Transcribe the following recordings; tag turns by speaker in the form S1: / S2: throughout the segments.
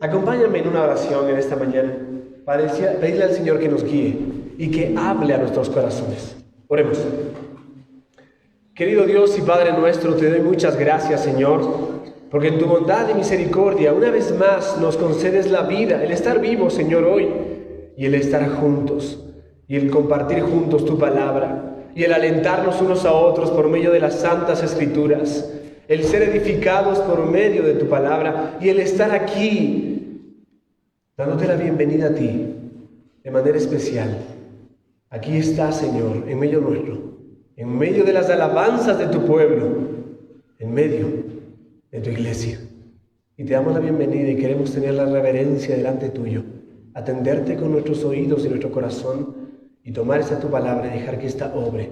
S1: Acompáñame en una oración en esta mañana para pedirle al Señor que nos guíe y que hable a nuestros corazones. Oremos. Querido Dios y Padre nuestro, te doy muchas gracias, Señor, porque en tu bondad y misericordia una vez más nos concedes la vida, el estar vivos, Señor, hoy, y el estar juntos, y el compartir juntos tu palabra, y el alentarnos unos a otros por medio de las santas escrituras, el ser edificados por medio de tu palabra, y el estar aquí dándote la bienvenida a ti de manera especial. Aquí está, Señor, en medio nuestro, en medio de las alabanzas de tu pueblo, en medio de tu iglesia. Y te damos la bienvenida y queremos tener la reverencia delante tuyo, atenderte con nuestros oídos y nuestro corazón y tomar esa tu palabra y dejar que esta obre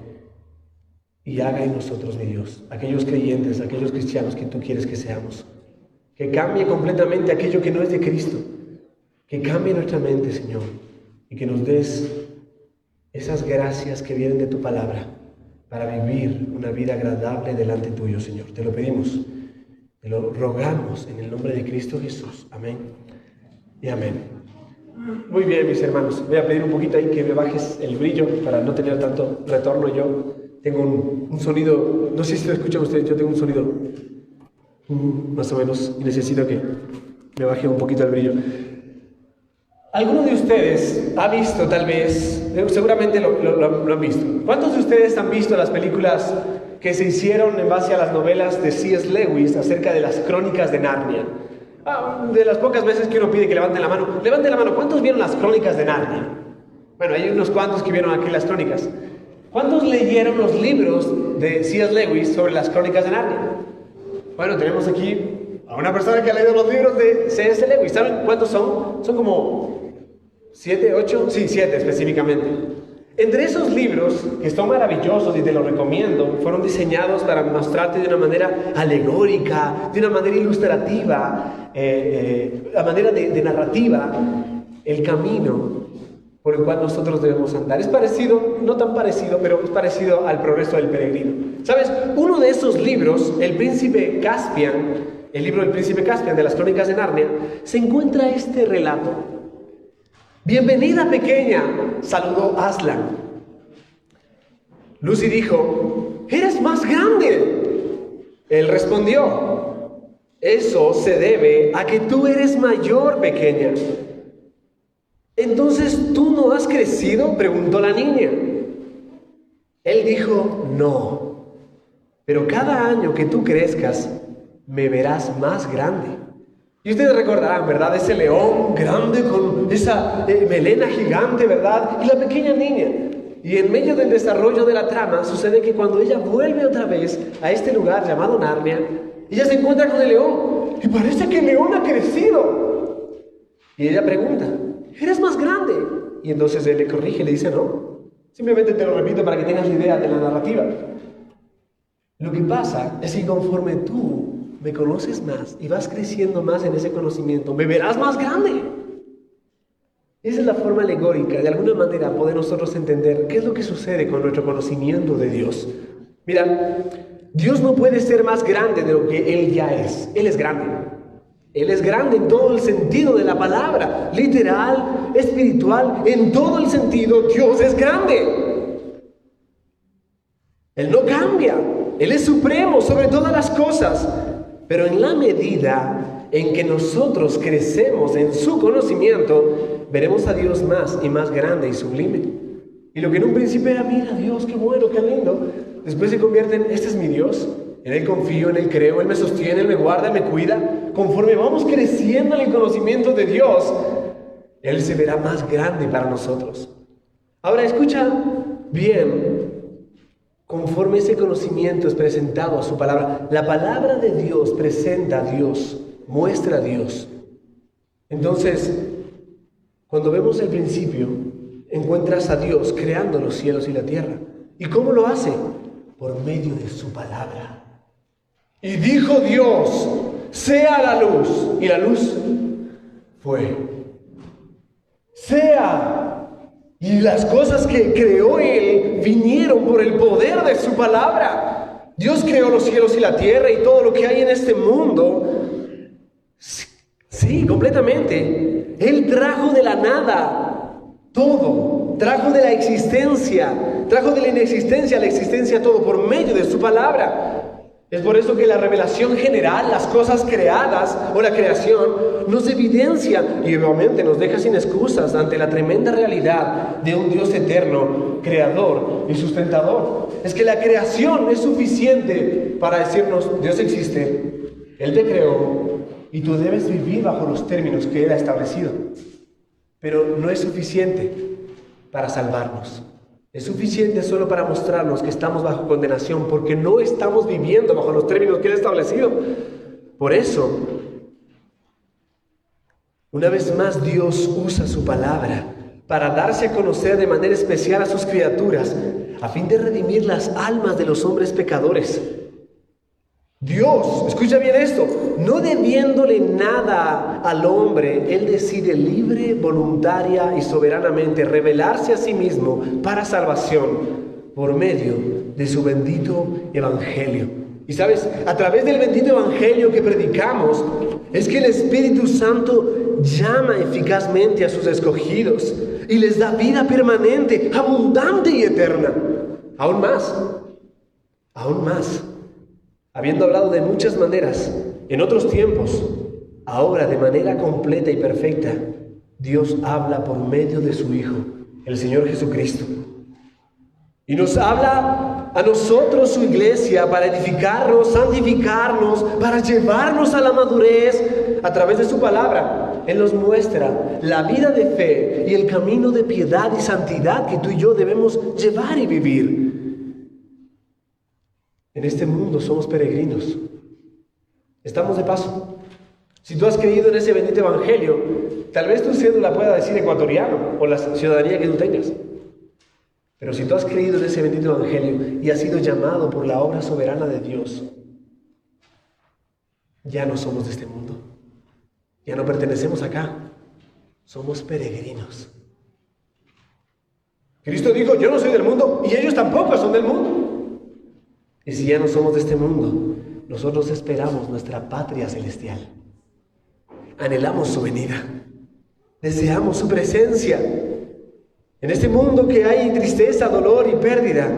S1: y haga en nosotros, mi Dios, aquellos creyentes, aquellos cristianos que tú quieres que seamos. Que cambie completamente aquello que no es de Cristo. Que cambie nuestra mente, Señor, y que nos des esas gracias que vienen de tu palabra para vivir una vida agradable delante tuyo, Señor. Te lo pedimos, te lo rogamos en el nombre de Cristo Jesús. Amén y amén. Muy bien, mis hermanos. Voy a pedir un poquito ahí que me bajes el brillo para no tener tanto retorno. Yo tengo un sonido, no sé si lo escuchan ustedes, yo tengo un sonido más o menos y necesito que me baje un poquito el brillo. ¿Alguno de ustedes ha visto tal vez, seguramente lo han visto, cuántos de ustedes han visto las películas que se hicieron en base a las novelas de C.S. Lewis acerca de las crónicas de Narnia? De las pocas veces que uno pide que levanten la mano, ¿cuántos vieron las crónicas de Narnia? Bueno, hay unos cuantos que vieron aquí las crónicas. ¿Cuántos leyeron los libros de C.S. Lewis sobre las crónicas de Narnia? Bueno, tenemos aquí a una persona que ha leído los libros de C.S. Lewis. ¿Saben cuántos son? Son como 7, 8, sí, 7 específicamente. Entre esos libros, que son maravillosos y te los recomiendo, fueron diseñados para mostrarte de una manera alegórica, de una manera ilustrativa, a manera de narrativa, el camino por el cual nosotros debemos andar. Es parecido, no tan parecido, pero es parecido al progreso del peregrino. ¿Sabes? Uno de esos libros, El Príncipe Caspian, el libro del Príncipe Caspian de las Crónicas de Narnia, se encuentra este relato. «Bienvenida, pequeña», saludó Aslan. Lucy dijo, «¡Eres más grande!». Él respondió, «Eso se debe a que tú eres mayor, pequeña». «¿Entonces tú no has crecido?», preguntó la niña. Él dijo, «No, pero cada año que tú crezcas, me verás más grande». Y ustedes recordarán, ¿verdad? Ese león grande con esa melena gigante, ¿verdad? Y la pequeña niña. Y en medio del desarrollo de la trama, sucede que cuando ella vuelve otra vez a este lugar llamado Narnia, ella se encuentra con el león. Y parece que el león ha crecido. Y ella pregunta, ¿eres más grande? Y entonces él le corrige y le dice, no. Simplemente te lo repito para que tengas la idea de la narrativa. Lo que pasa es que conforme tú me conoces más y vas creciendo más en ese conocimiento, me verás más grande. Esa es la forma alegórica, de alguna manera, poder nosotros entender qué es lo que sucede con nuestro conocimiento de Dios. Mira, Dios no puede ser más grande de lo que Él ya es. Él es grande. Él es grande en todo el sentido de la palabra, literal, espiritual, en todo el sentido, Dios es grande. Él no cambia, Él es supremo sobre todas las cosas. Pero en la medida en que nosotros crecemos en su conocimiento, veremos a Dios más y más grande y sublime. Y lo que en un principio era, mira Dios, qué bueno, qué lindo, después se convierte en, este es mi Dios, en Él confío, en Él creo, Él me sostiene, Él me guarda, Él me cuida. Conforme vamos creciendo en el conocimiento de Dios, Él se verá más grande para nosotros. Ahora escucha bien. Conforme ese conocimiento es presentado a su palabra, la palabra de Dios presenta a Dios, muestra a Dios. Entonces, cuando vemos el principio, encuentras a Dios creando los cielos y la tierra. ¿Y cómo lo hace? Por medio de su palabra. Y dijo Dios, sea la luz. Y la luz fue. Sea. Y las cosas que creó Él vinieron por el poder de su palabra. Dios creó los cielos y la tierra y todo lo que hay en este mundo Sí, completamente. Él trajo de la nada todo, trajo de la existencia, trajo de la inexistencia a la existencia todo por medio de su palabra. Es por eso que la revelación general, las cosas creadas o la creación, nos evidencia y obviamente nos deja sin excusas ante la tremenda realidad de un Dios eterno, creador y sustentador. Es que la creación es suficiente para decirnos: Dios existe, Él te creó y tú debes vivir bajo los términos que Él ha establecido. Pero no es suficiente para salvarnos. Es suficiente solo para mostrarnos que estamos bajo condenación porque no estamos viviendo bajo los términos que Él ha establecido. Por eso, una vez más Dios usa su palabra para darse a conocer de manera especial a sus criaturas, a fin de redimir las almas de los hombres pecadores. Dios, escucha bien esto, no debiéndole nada al hombre, Él decide libre, voluntaria y soberanamente revelarse a sí mismo para salvación por medio de su bendito Evangelio. Y sabes, a través del bendito Evangelio que predicamos, es que el Espíritu Santo llama eficazmente a sus escogidos y les da vida permanente, abundante y eterna. Aún más. Habiendo hablado de muchas maneras, en otros tiempos, ahora de manera completa y perfecta, Dios habla por medio de su Hijo, el Señor Jesucristo. Y nos habla a nosotros, su iglesia, para edificarnos, santificarnos, para llevarnos a la madurez a través de su palabra. Él nos muestra la vida de fe y el camino de piedad y santidad que tú y yo debemos llevar y vivir. En este mundo somos peregrinos. Estamos de paso. Si tú has creído en ese bendito Evangelio, tal vez tu cédula pueda decir ecuatoriano o la ciudadanía que tú tengas. Pero si tú has creído en ese bendito Evangelio y has sido llamado por la obra soberana de Dios, ya no somos de este mundo. Ya no pertenecemos acá. Somos peregrinos. Cristo dijo: yo no soy del mundo y ellos tampoco son del mundo. Y si ya no somos de este mundo, nosotros esperamos nuestra patria celestial. Anhelamos su venida. Deseamos su presencia. En este mundo que hay tristeza, dolor y pérdida,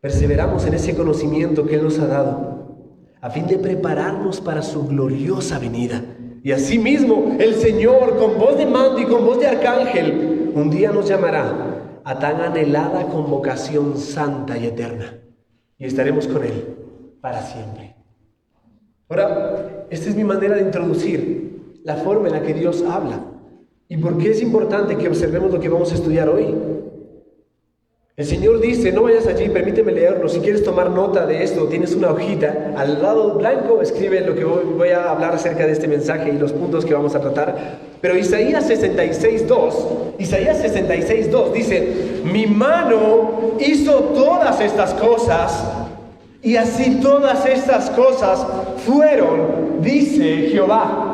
S1: perseveramos en ese conocimiento que Él nos ha dado, a fin de prepararnos para su gloriosa venida. Y asimismo, el Señor, con voz de mando y con voz de arcángel, un día nos llamará a tan anhelada convocación santa y eterna. Y estaremos con Él para siempre. Ahora, esta es mi manera de introducir la forma en la que Dios habla. ¿Y por qué es importante que observemos lo que vamos a estudiar hoy? El Señor dice: no vayas allí, permíteme leerlo. Si quieres tomar nota de esto, tienes una hojita. Al lado blanco escribe lo que voy a hablar acerca de este mensaje y los puntos que vamos a tratar. Pero Isaías 66:2 dice: mi mano hizo todas estas cosas, y así todas estas cosas fueron, dice Jehová.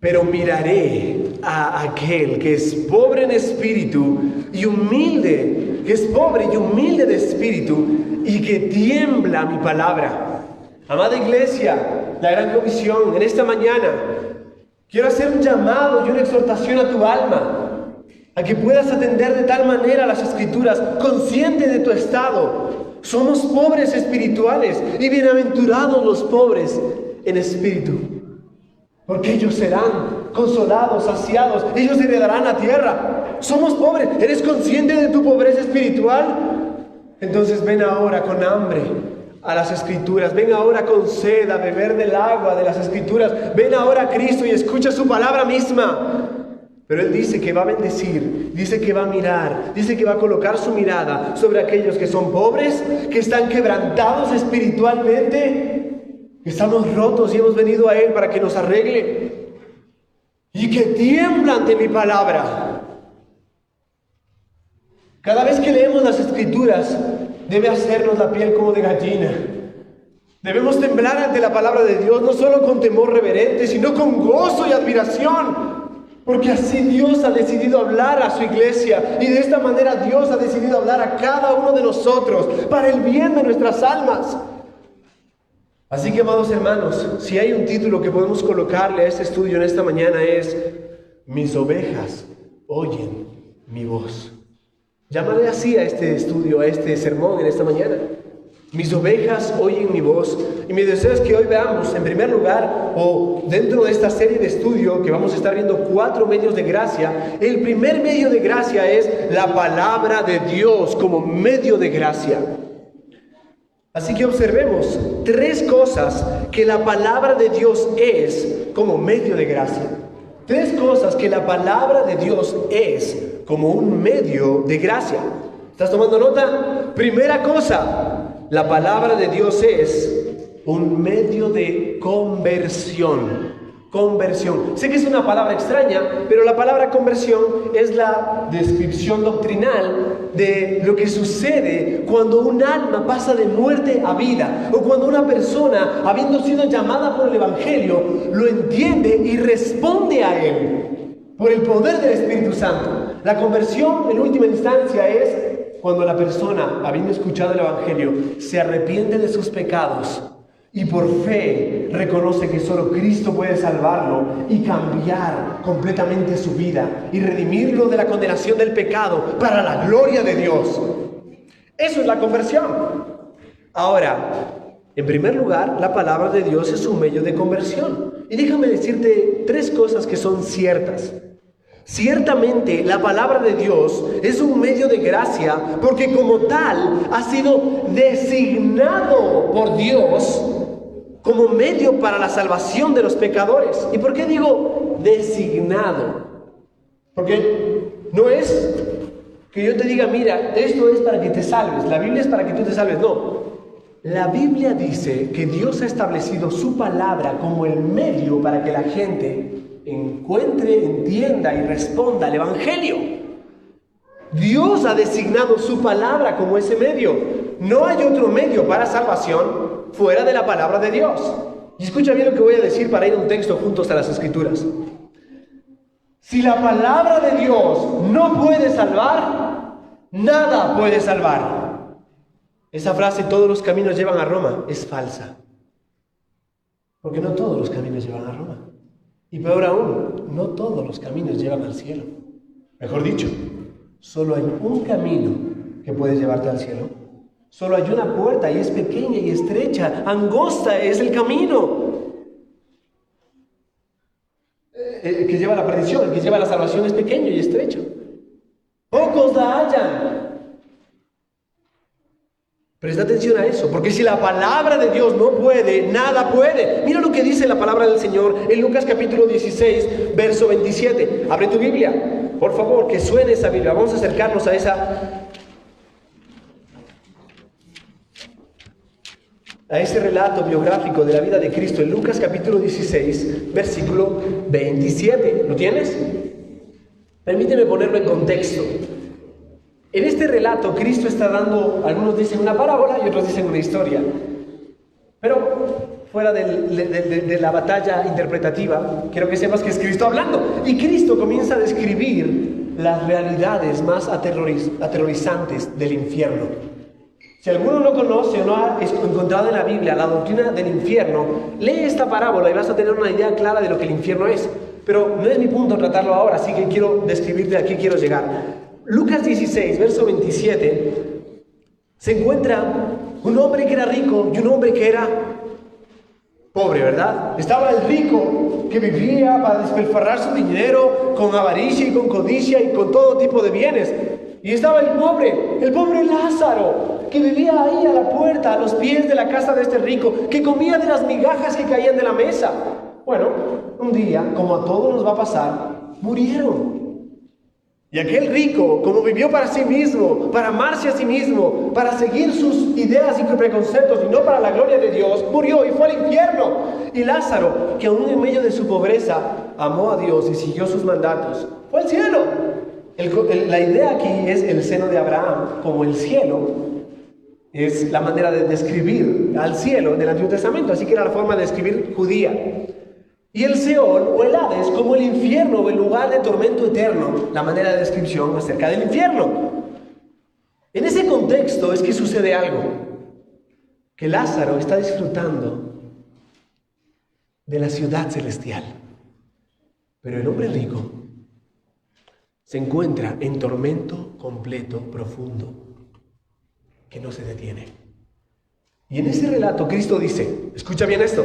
S1: Pero miraré a aquel que es pobre en espíritu y humilde, que es pobre y humilde de espíritu, y que tiembla mi palabra. Amada iglesia, la gran comisión, en esta mañana, quiero hacer un llamado y una exhortación a tu alma, a que puedas atender de tal manera las Escrituras, consciente de tu estado. Somos pobres espirituales, y bienaventurados los pobres en espíritu, porque ellos serán consolados, saciados, ellos heredarán la tierra. Somos pobres. ¿Eres consciente de tu pobreza espiritual? Entonces ven ahora con hambre a las Escrituras. Ven ahora con sed a beber del agua de las Escrituras. Ven ahora a Cristo y escucha su palabra misma. Pero Él dice que va a bendecir, dice que va a mirar, dice que va a colocar su mirada sobre aquellos que son pobres, que están quebrantados espiritualmente, que estamos rotos y hemos venido a Él para que nos arregle, y que tiembla ante mi palabra. Cada vez que leemos las Escrituras, debe hacernos la piel como de gallina. Debemos temblar ante la palabra de Dios, no solo con temor reverente, sino con gozo y admiración, porque así Dios ha decidido hablar a su iglesia, y de esta manera Dios ha decidido hablar a cada uno de nosotros para el bien de nuestras almas. Así que, amados hermanos, si hay un título que podemos colocarle a este estudio en esta mañana es Mis ovejas oyen mi voz. Llámale así a este estudio, a este sermón en esta mañana. Mis ovejas oyen mi voz. Y mi deseo es que hoy veamos, en primer lugar, o dentro de esta serie de estudio, que vamos a estar viendo 4 medios de gracia. El primer medio de gracia es la palabra de Dios como medio de gracia. Así que observemos 3 cosas que la palabra de Dios es como medio de gracia. 3 cosas que la palabra de Dios es como un medio de gracia. ¿Estás tomando nota? Primera cosa, la palabra de Dios es un medio de conversión. Conversión. Sé que es una palabra extraña, pero la palabra conversión es la descripción doctrinal de lo que sucede cuando un alma pasa de muerte a vida, o cuando una persona, habiendo sido llamada por el Evangelio, lo entiende y responde a él por el poder del Espíritu Santo. La conversión, en última instancia, es cuando la persona, habiendo escuchado el Evangelio, se arrepiente de sus pecados y por fe reconoce que solo Cristo puede salvarlo y cambiar completamente su vida y redimirlo de la condenación del pecado para la gloria de Dios. Eso es la conversión. Ahora, en primer lugar, la palabra de Dios es un medio de conversión. Y déjame decirte 3 cosas que son ciertas. Ciertamente la palabra de Dios es un medio de gracia porque como tal ha sido designado por Dios como medio para la salvación de los pecadores. ¿Y por qué digo designado? Porque no es que yo te diga, mira, esto es para que te salves, la Biblia es para que tú te salves. No, la Biblia dice que Dios ha establecido su palabra como el medio para que la gente encuentre, entienda y responda al Evangelio. Dios ha designado su palabra como ese medio. No hay otro medio para salvación fuera de la palabra de Dios. Y escucha bien lo que voy a decir para ir a un texto juntos a las Escrituras. Si la palabra de Dios no puede salvar, nada puede salvar. Esa frase, todos los caminos llevan a Roma, es falsa. Porque no todos los caminos llevan a Roma. Y peor aún, no todos los caminos llevan al cielo. Mejor dicho, solo hay un camino que puede llevarte al cielo. Solo hay una puerta y es pequeña y estrecha, angosta es el camino que lleva a la perdición. El que lleva a la salvación es pequeño y estrecho. Pocos la hallan. Presta atención a eso, porque si la palabra de Dios no puede, nada puede. Mira lo que dice la palabra del Señor en Lucas capítulo 16, verso 27. Abre tu Biblia, por favor, que suene esa Biblia. Vamos a acercarnos a ese relato biográfico de la vida de Cristo en Lucas capítulo 16, versículo 27. ¿Lo tienes? Permíteme ponerlo en contexto. En este relato Cristo está dando, algunos dicen una parábola y otros dicen una historia. Pero fuera de la batalla interpretativa, quiero que sepas que es Cristo hablando. Y Cristo comienza a describir las realidades más aterrorizantes del infierno. Si alguno no conoce o no ha encontrado en la Biblia la doctrina del infierno, lee esta parábola y vas a tener una idea clara de lo que el infierno es. Pero no es mi punto tratarlo ahora, así que quiero describirte a qué quiero llegar. Lucas 16, verso 27, se encuentra un hombre que era rico y un hombre que era pobre, ¿verdad? Estaba el rico que vivía para despilfarrar su dinero con avaricia y con codicia y con todo tipo de bienes. Y estaba el pobre Lázaro, que vivía ahí a la puerta, a los pies de la casa de este rico, que comía de las migajas que caían de la mesa. Bueno, un día, como a todos nos va a pasar, murieron. Y aquel rico, como vivió para sí mismo, para amarse a sí mismo, para seguir sus ideas y preconceptos y no para la gloria de Dios, murió y fue al infierno. Y Lázaro, que aún en medio de su pobreza amó a Dios y siguió sus mandatos, fue al cielo. La idea aquí es el seno de Abraham como el cielo. Es la manera de describir al cielo en el Antiguo Testamento, así que era la forma de describir judía. Y el Seol o el Hades como el infierno o el lugar de tormento eterno, la manera de descripción acerca del infierno. En ese contexto es que sucede algo, que Lázaro está disfrutando de la ciudad celestial. Pero el hombre rico se encuentra en tormento completo, profundo, que no se detiene. Y en ese relato Cristo dice, escucha bien esto,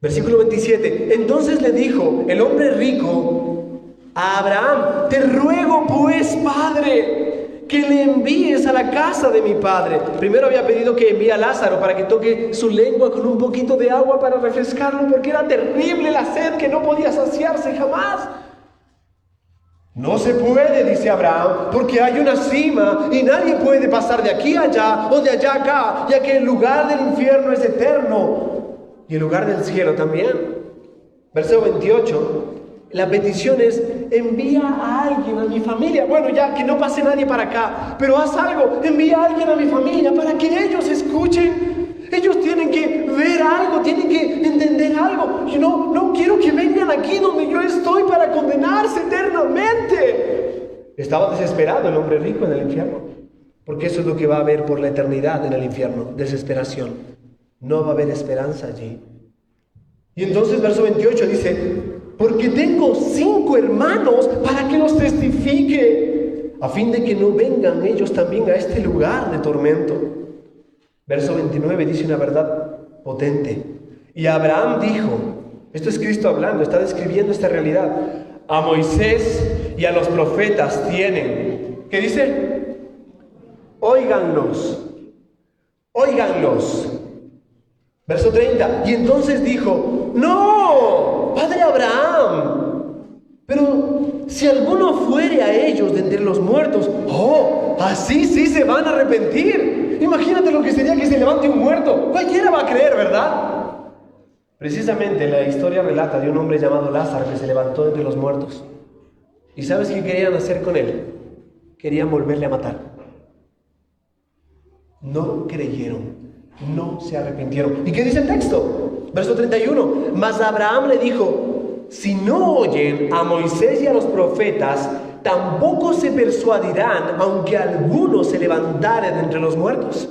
S1: versículo 27, entonces le dijo el hombre rico a Abraham, te ruego pues, Padre, que le envíes a la casa de mi padre. Primero había pedido que envíe a Lázaro para que toque su lengua con un poquito de agua para refrescarlo, porque era terrible la sed que no podía saciarse jamás. No se puede, dice Abraham, porque hay una cima y nadie puede pasar de aquí a allá o de allá a acá, ya que el lugar del infierno es eterno y el lugar del cielo también. Verso 28, la petición es, envía a alguien a mi familia. Bueno, ya que no pase nadie para acá, pero haz algo, envía a alguien a mi familia para que ellos escuchen. Ellos tienen que ver algo, tienen que entender algo. Yo no quiero que vengan aquí donde yo estoy para condenarse eternamente. Estaba desesperado el hombre rico en el infierno, porque eso es lo que va a haber por la eternidad en el infierno, desesperación. No va a haber esperanza allí. Y entonces verso 28 dice, porque tengo 5 hermanos para que los testifique, a fin de que no vengan ellos también a este lugar de tormento. Verso 29 dice una verdad potente. Y Abraham dijo, esto es Cristo hablando, está describiendo esta realidad, a Moisés y a los profetas tienen, ¿qué dice? Óiganlos. Verso 30, y entonces dijo, no, Padre Abraham, pero si alguno fuere a ellos de entre los muertos, así sí se van a arrepentir. Imagínate lo que sería que se levante un muerto. Cualquiera va a creer, ¿verdad? Precisamente la historia relata de un hombre llamado Lázaro que se levantó de entre los muertos. ¿Y sabes qué querían hacer con él? Querían volverle a matar. No creyeron, no se arrepintieron. ¿Y qué dice el texto? Verso 31. Mas Abraham le dijo, si no oyen a Moisés y a los profetas, tampoco se persuadirán, aunque alguno se levantare de entre los muertos.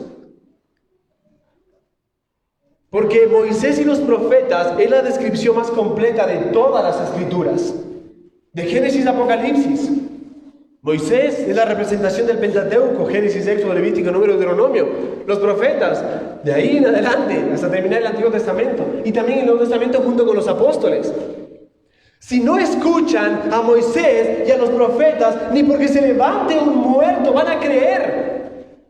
S1: Porque Moisés y los profetas es la descripción más completa de todas las escrituras, de Génesis a Apocalipsis. Moisés es la representación del Pentateuco, Génesis, Éxodo, Levítico, Número, Deuteronomio. Los profetas, de ahí en adelante, hasta terminar el Antiguo Testamento. Y también el Nuevo Testamento junto con los apóstoles. Si no escuchan a Moisés y a los profetas, ni porque se levante un muerto van a creer.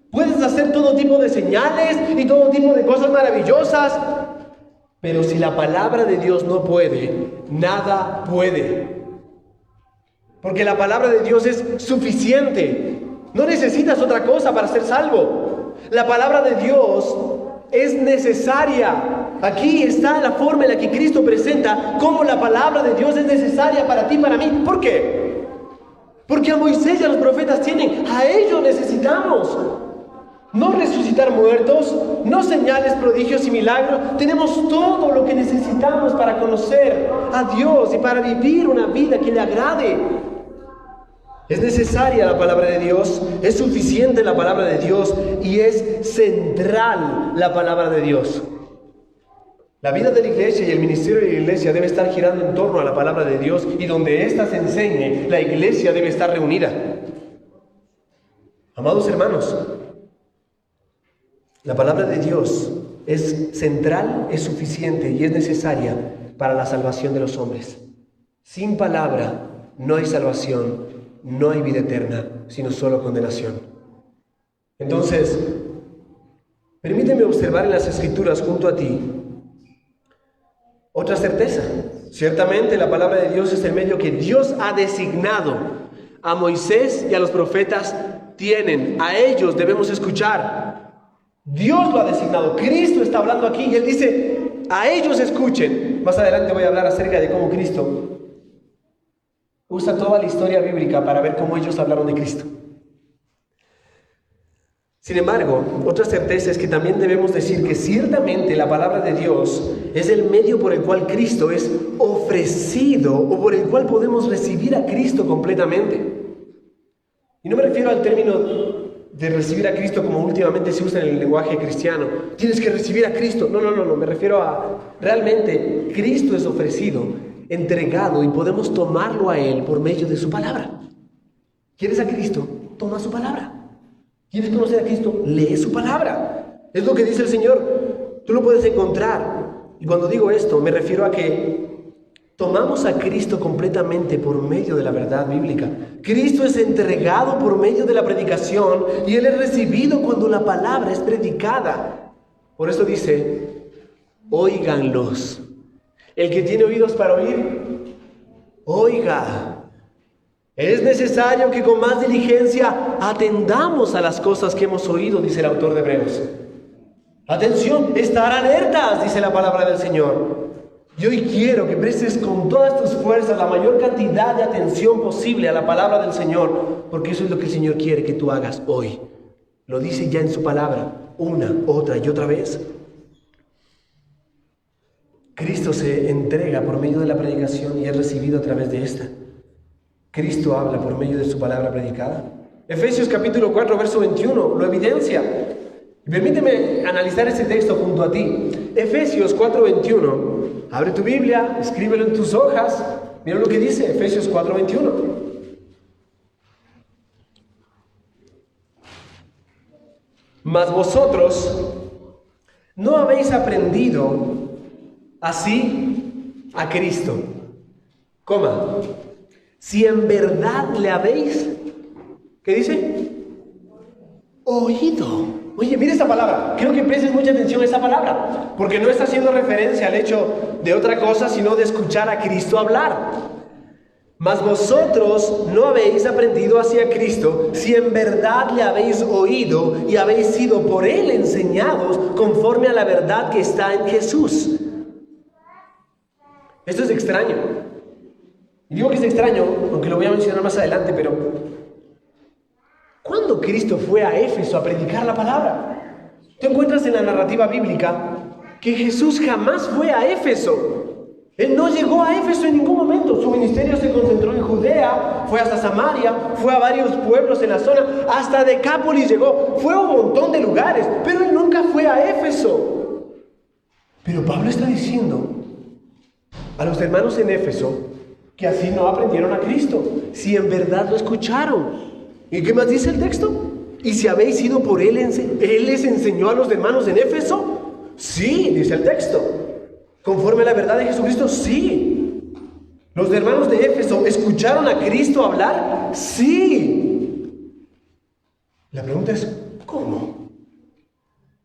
S1: Puedes hacer todo tipo de señales y todo tipo de cosas maravillosas, pero si la palabra de Dios no puede, nada puede. Porque la palabra de Dios es suficiente. No necesitas otra cosa para ser salvo. La palabra de Dios es necesaria. Aquí está la forma en la que Cristo presenta cómo la palabra de Dios es necesaria para ti y para mí. ¿Por qué? Porque a Moisés y a los profetas tienen, a ellos necesitamos. No resucitar muertos, no señales, prodigios y milagros. Tenemos todo lo que necesitamos para conocer a Dios y para vivir una vida que le agrade. Es necesaria la palabra de Dios, es suficiente la palabra de Dios y es central la palabra de Dios. La vida de la iglesia y el ministerio de la iglesia debe estar girando en torno a la palabra de Dios, y donde ésta se enseñe, la iglesia debe estar reunida. Amados hermanos, la palabra de Dios es central, es suficiente y es necesaria para la salvación de los hombres. Sin palabra no hay salvación, no hay vida eterna, sino solo condenación. Entonces, permíteme observar en las Escrituras junto a ti otra certeza. Ciertamente la palabra de Dios es el medio que Dios ha designado. A Moisés y a los profetas tienen, a ellos debemos escuchar. Dios lo ha designado, Cristo está hablando aquí y Él dice, a ellos escuchen. Más adelante voy a hablar acerca de cómo Cristo usa toda la historia bíblica para ver cómo ellos hablaron de Cristo. Sin embargo, otra certeza es que también debemos decir que ciertamente la palabra de Dios es el medio por el cual Cristo es ofrecido, o por el cual podemos recibir a Cristo completamente. Y no me refiero al término de recibir a Cristo como últimamente se usa en el lenguaje cristiano. Tienes que recibir a Cristo. No, me refiero a realmente Cristo es ofrecido, entregado y podemos tomarlo a Él por medio de su palabra. ¿Quieres a Cristo? Toma su palabra. ¿Quieres conocer a Cristo? Lee su palabra. Es lo que dice el Señor. Tú lo puedes encontrar. Y cuando digo esto, me refiero a que tomamos a Cristo completamente por medio de la verdad bíblica. Cristo es entregado por medio de la predicación y Él es recibido cuando la palabra es predicada. Por eso dice, óiganlos. El que tiene oídos para oír, oiga. Es necesario que con más diligencia atendamos a las cosas que hemos oído, dice el autor de Hebreos. Atención, estar alertas, dice la palabra del Señor. Y hoy quiero que prestes con todas tus fuerzas la mayor cantidad de atención posible a la palabra del Señor, porque eso es lo que el Señor quiere que tú hagas hoy. Lo dice ya en su palabra, una, otra y otra vez. Cristo se entrega por medio de la predicación y es recibido a través de esta. Cristo habla por medio de su palabra predicada. Efesios capítulo 4, verso 21, lo evidencia. Y permíteme analizar este texto junto a ti. Efesios 4, 21. Abre tu Biblia, escríbelo en tus hojas. Mira lo que dice Efesios 4, 21. Mas vosotros no habéis aprendido así a Cristo. Coma. Si en verdad le habéis, ¿qué dice? Oído. Oye, mira esta palabra. Quiero que prestes mucha atención a esta palabra, porque no está haciendo referencia al hecho de otra cosa, sino de escuchar a Cristo hablar. Mas vosotros no habéis aprendido hacia Cristo si en verdad le habéis oído y habéis sido por Él enseñados conforme a la verdad que está en Jesús. Esto es extraño. Y digo que es extraño, aunque lo voy a mencionar más adelante, pero ¿cuándo Cristo fue a Éfeso a predicar la palabra? Tú encuentras en la narrativa bíblica que Jesús jamás fue a Éfeso. Él no llegó a Éfeso en ningún momento. Su ministerio se concentró en Judea, fue hasta Samaria, fue a varios pueblos en la zona, hasta Decápolis llegó, fue a un montón de lugares, pero Él nunca fue a Éfeso. Pero Pablo está diciendo a los hermanos en Éfeso que así no aprendieron a Cristo, si en verdad lo escucharon. ¿Y qué más dice el texto? ¿Y si habéis ido por Él, Él les enseñó a los hermanos en Éfeso? Sí, dice el texto. ¿Conforme a la verdad de Jesucristo? Sí. ¿Los hermanos de Éfeso escucharon a Cristo hablar? Sí. La pregunta es, ¿cómo?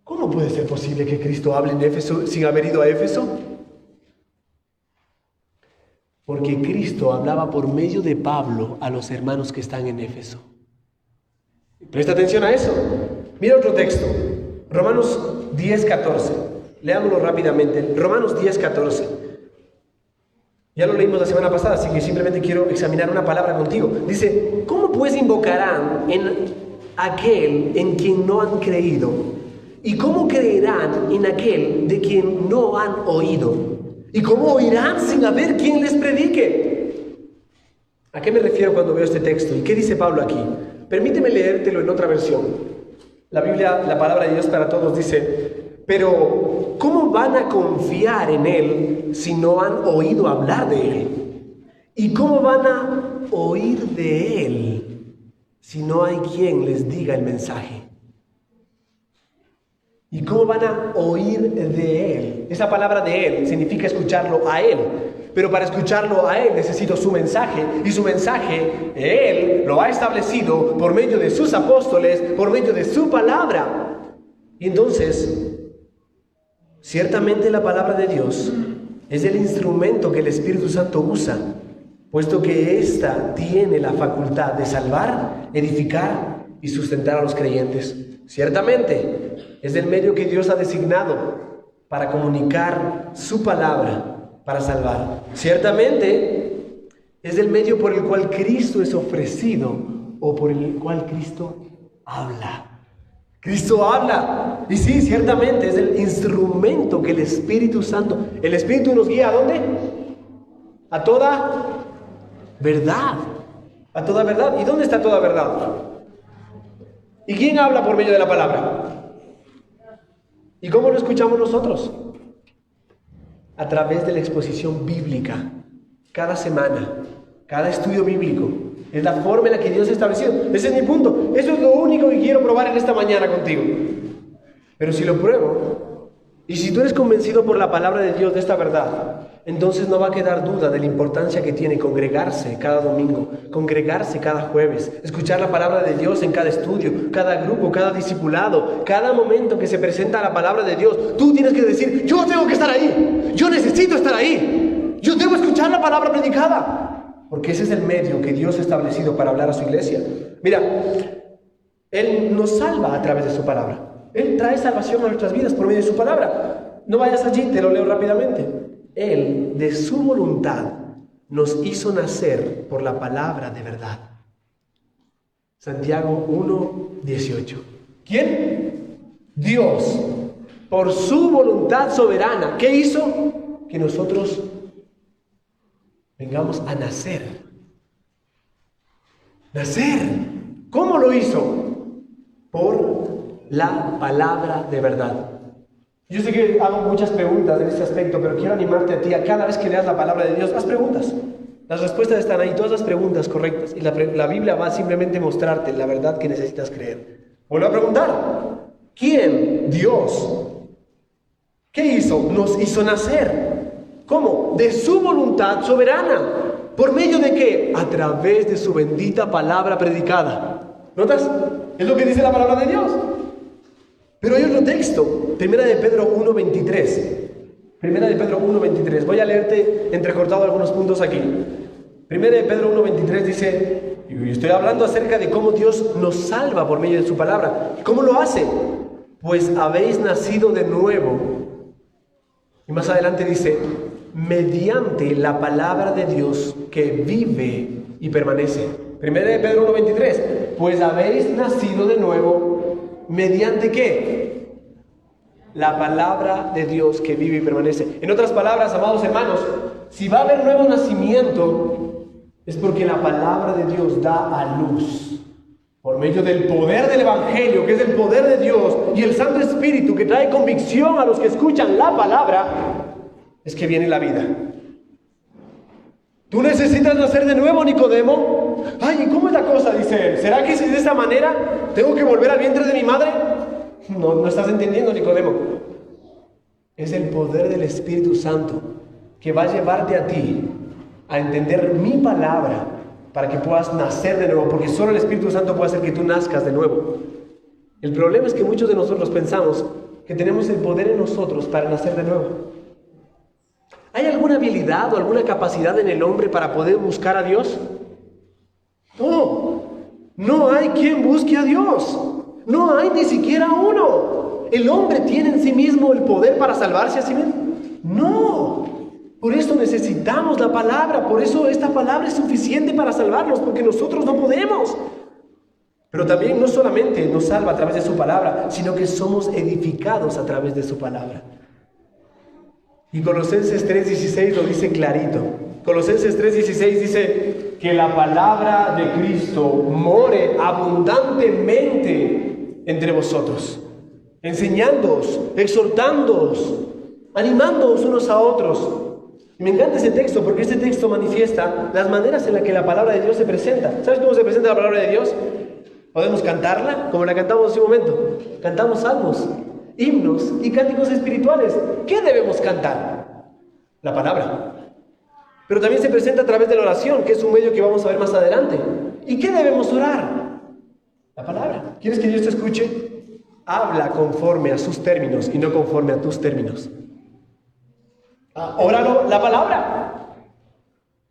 S1: ¿Cómo puede ser posible que Cristo hable en Éfeso sin haber ido a Éfeso? Porque Cristo hablaba por medio de Pablo a los hermanos que están en Éfeso. Presta atención a eso. Mira otro texto. Romanos 10, 14. Leámoslo rápidamente. Romanos 10, 14. Ya lo leímos la semana pasada, así que simplemente quiero examinar una palabra contigo. Dice, ¿cómo pues invocarán en aquel en quien no han creído? ¿Y cómo creerán en aquel de quien no han oído? ¿Y cómo oirán sin haber quien les predique? ¿A qué me refiero cuando veo este texto? ¿Y qué dice Pablo aquí? Permíteme leértelo en otra versión. La Biblia, la palabra de Dios para todos dice, pero ¿cómo van a confiar en Él si no han oído hablar de Él? ¿Y cómo van a oír de Él si no hay quien les diga el mensaje? ¿Y cómo van a oír de Él? Esa palabra de Él significa escucharlo a Él. Pero para escucharlo a Él necesito su mensaje. Y su mensaje, Él lo ha establecido por medio de sus apóstoles, por medio de su palabra. Y entonces, ciertamente la palabra de Dios es el instrumento que el Espíritu Santo usa, puesto que ésta tiene la facultad de salvar, edificar y sustentar a los creyentes. Ciertamente, es el medio que Dios ha designado para comunicar su palabra, para salvar. Ciertamente, es el medio por el cual Cristo es ofrecido o por el cual Cristo habla. Cristo habla. Y sí, ciertamente, es el instrumento que el Espíritu Santo, el Espíritu nos guía ¿a dónde? A toda verdad. A toda verdad. ¿Y dónde está toda verdad? ¿Y quién habla por medio de la palabra? ¿Y cómo lo escuchamos nosotros? A través de la exposición bíblica, cada semana, cada estudio bíblico. Es la forma en la que Dios ha establecido. Ese es mi punto. Eso es lo único que quiero probar en esta mañana contigo. Pero si lo pruebo, y si tú eres convencido por la palabra de Dios de esta verdad, entonces no va a quedar duda de la importancia que tiene congregarse cada domingo, congregarse cada jueves, escuchar la palabra de Dios en cada estudio, cada grupo, cada discipulado, cada momento que se presenta la palabra de Dios. Tú tienes que decir, yo tengo que estar ahí, yo necesito estar ahí, yo debo escuchar la palabra predicada, porque ese es el medio que Dios ha establecido para hablar a su iglesia. Mira, Él nos salva a través de su palabra. Él trae salvación a nuestras vidas por medio de su palabra. No vayas allí, te lo leo rápidamente. Él, de su voluntad, nos hizo nacer por la palabra de verdad. Santiago 1:18. ¿Quién? Dios, por su voluntad soberana. ¿Qué hizo? Que nosotros vengamos a nacer. Nacer. ¿Cómo lo hizo? Por la palabra de verdad. Yo sé que hago muchas preguntas en este aspecto, pero quiero animarte a ti a cada vez que leas la palabra de Dios, haz preguntas. Las respuestas están ahí, todas las preguntas correctas. Y la Biblia va a simplemente mostrarte la verdad que necesitas creer. Vuelvo a preguntar. ¿Quién? Dios. ¿Qué hizo? Nos hizo nacer. ¿Cómo? De su voluntad soberana. ¿Por medio de qué? A través de su bendita palabra predicada. ¿Notas? Es lo que dice la palabra de Dios. Pero hay otro texto, Primera de Pedro 1:23. Primera de Pedro 1:23. Voy a leerte entrecortado algunos puntos aquí. Primera de Pedro 1:23 dice, y estoy hablando acerca de cómo Dios nos salva por medio de su palabra. ¿Cómo lo hace? Pues habéis nacido de nuevo. Y más adelante dice, mediante la palabra de Dios que vive y permanece. Primera de Pedro 1:23. Pues habéis nacido de nuevo. ¿Mediante qué? La palabra de Dios que vive y permanece. En otras palabras, amados hermanos, si va a haber nuevo nacimiento, es porque la palabra de Dios da a luz. Por medio del poder del Evangelio, que es el poder de Dios, y el Santo Espíritu, que trae convicción a los que escuchan la palabra, es que viene la vida. ¿Tú necesitas nacer de nuevo, Nicodemo? Ay, ¿y cómo es la cosa? Dice él. ¿Será que es de esta manera? ¿Tengo que volver al vientre de mi madre? No estás entendiendo, Nicodemo. Es el poder del Espíritu Santo que va a llevarte a ti a entender mi palabra para que puedas nacer de nuevo, porque solo el Espíritu Santo puede hacer que tú nazcas de nuevo. El problema es que muchos de nosotros pensamos que tenemos el poder en nosotros para nacer de nuevo. ¿Hay alguna habilidad o alguna capacidad en el hombre para poder buscar a Dios? No hay quien busque a Dios. No hay ni siquiera uno. ¿El hombre tiene en sí mismo el poder para salvarse a sí mismo? No. Por eso necesitamos la palabra. Por eso esta palabra es suficiente para salvarnos, porque nosotros no podemos. Pero también no solamente nos salva a través de su palabra, sino que somos edificados a través de su palabra. Y Colosenses 3:16 lo dice clarito. Colosenses 3:16 dice que la palabra de Cristo more abundantemente entre vosotros, enseñándoos, exhortándoos, animándoos unos a otros. Y me encanta ese texto porque este texto manifiesta las maneras en las que la palabra de Dios se presenta. ¿Sabes cómo se presenta la palabra de Dios? Podemos cantarla como la cantamos hace un momento. Cantamos salmos, himnos y cánticos espirituales. ¿Qué debemos cantar? La palabra. Pero también se presenta a través de la oración, que es un medio que vamos a ver más adelante. ¿Y qué debemos orar? La palabra. ¿Quieres que Dios te escuche? Habla conforme a sus términos y no conforme a tus términos. Óralo, la palabra.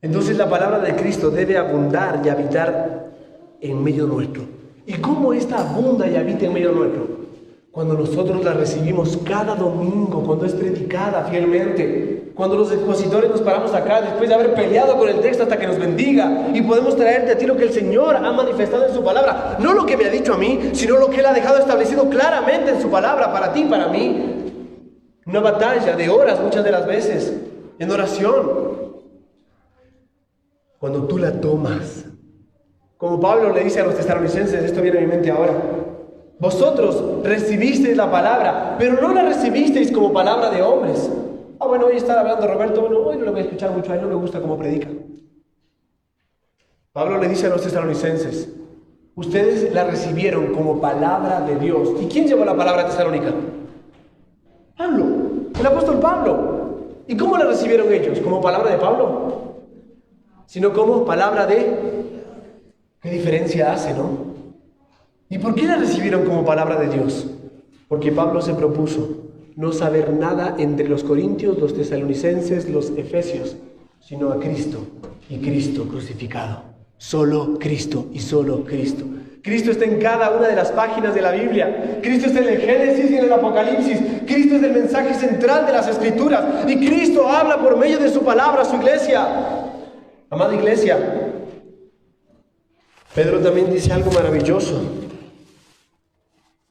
S1: Entonces la palabra de Cristo debe abundar y habitar en medio nuestro. ¿Y cómo esta abunda y habita en medio nuestro? Cuando nosotros la recibimos cada domingo, cuando es predicada fielmente, cuando los expositores nos paramos acá después de haber peleado con el texto hasta que nos bendiga y podemos traerte a ti lo que el Señor ha manifestado en su palabra, no lo que me ha dicho a mí, sino lo que Él ha dejado establecido claramente en su palabra para ti y para mí. Una batalla de horas muchas de las veces, en oración. Cuando tú la tomas, como Pablo le dice a los tesalonicenses, esto viene a mi mente ahora, Vosotros recibisteis la palabra, pero no la recibisteis como palabra de hombres. Bueno, hoy está hablando Roberto, bueno, hoy no lo voy a escuchar mucho, a él no me gusta cómo predica. Pablo le dice a los tesalonicenses, ustedes la recibieron como palabra de Dios. ¿Y quién llevó la palabra a Tesalónica? Pablo, el apóstol Pablo. ¿Y cómo la recibieron ellos? ¿Como palabra de Pablo? Sino como palabra de... ¿Qué diferencia hace, no? ¿Y por qué la recibieron como palabra de Dios? Porque Pablo se propuso no saber nada entre los corintios, los tesalonicenses, los efesios, sino a Cristo y Cristo crucificado. Solo Cristo y solo Cristo. Cristo está en cada una de las páginas de la Biblia. Cristo está en el Génesis y en el Apocalipsis. Cristo es el mensaje central de las Escrituras. Y Cristo habla por medio de su palabra a su iglesia. Amada iglesia, Pedro también dice algo maravilloso.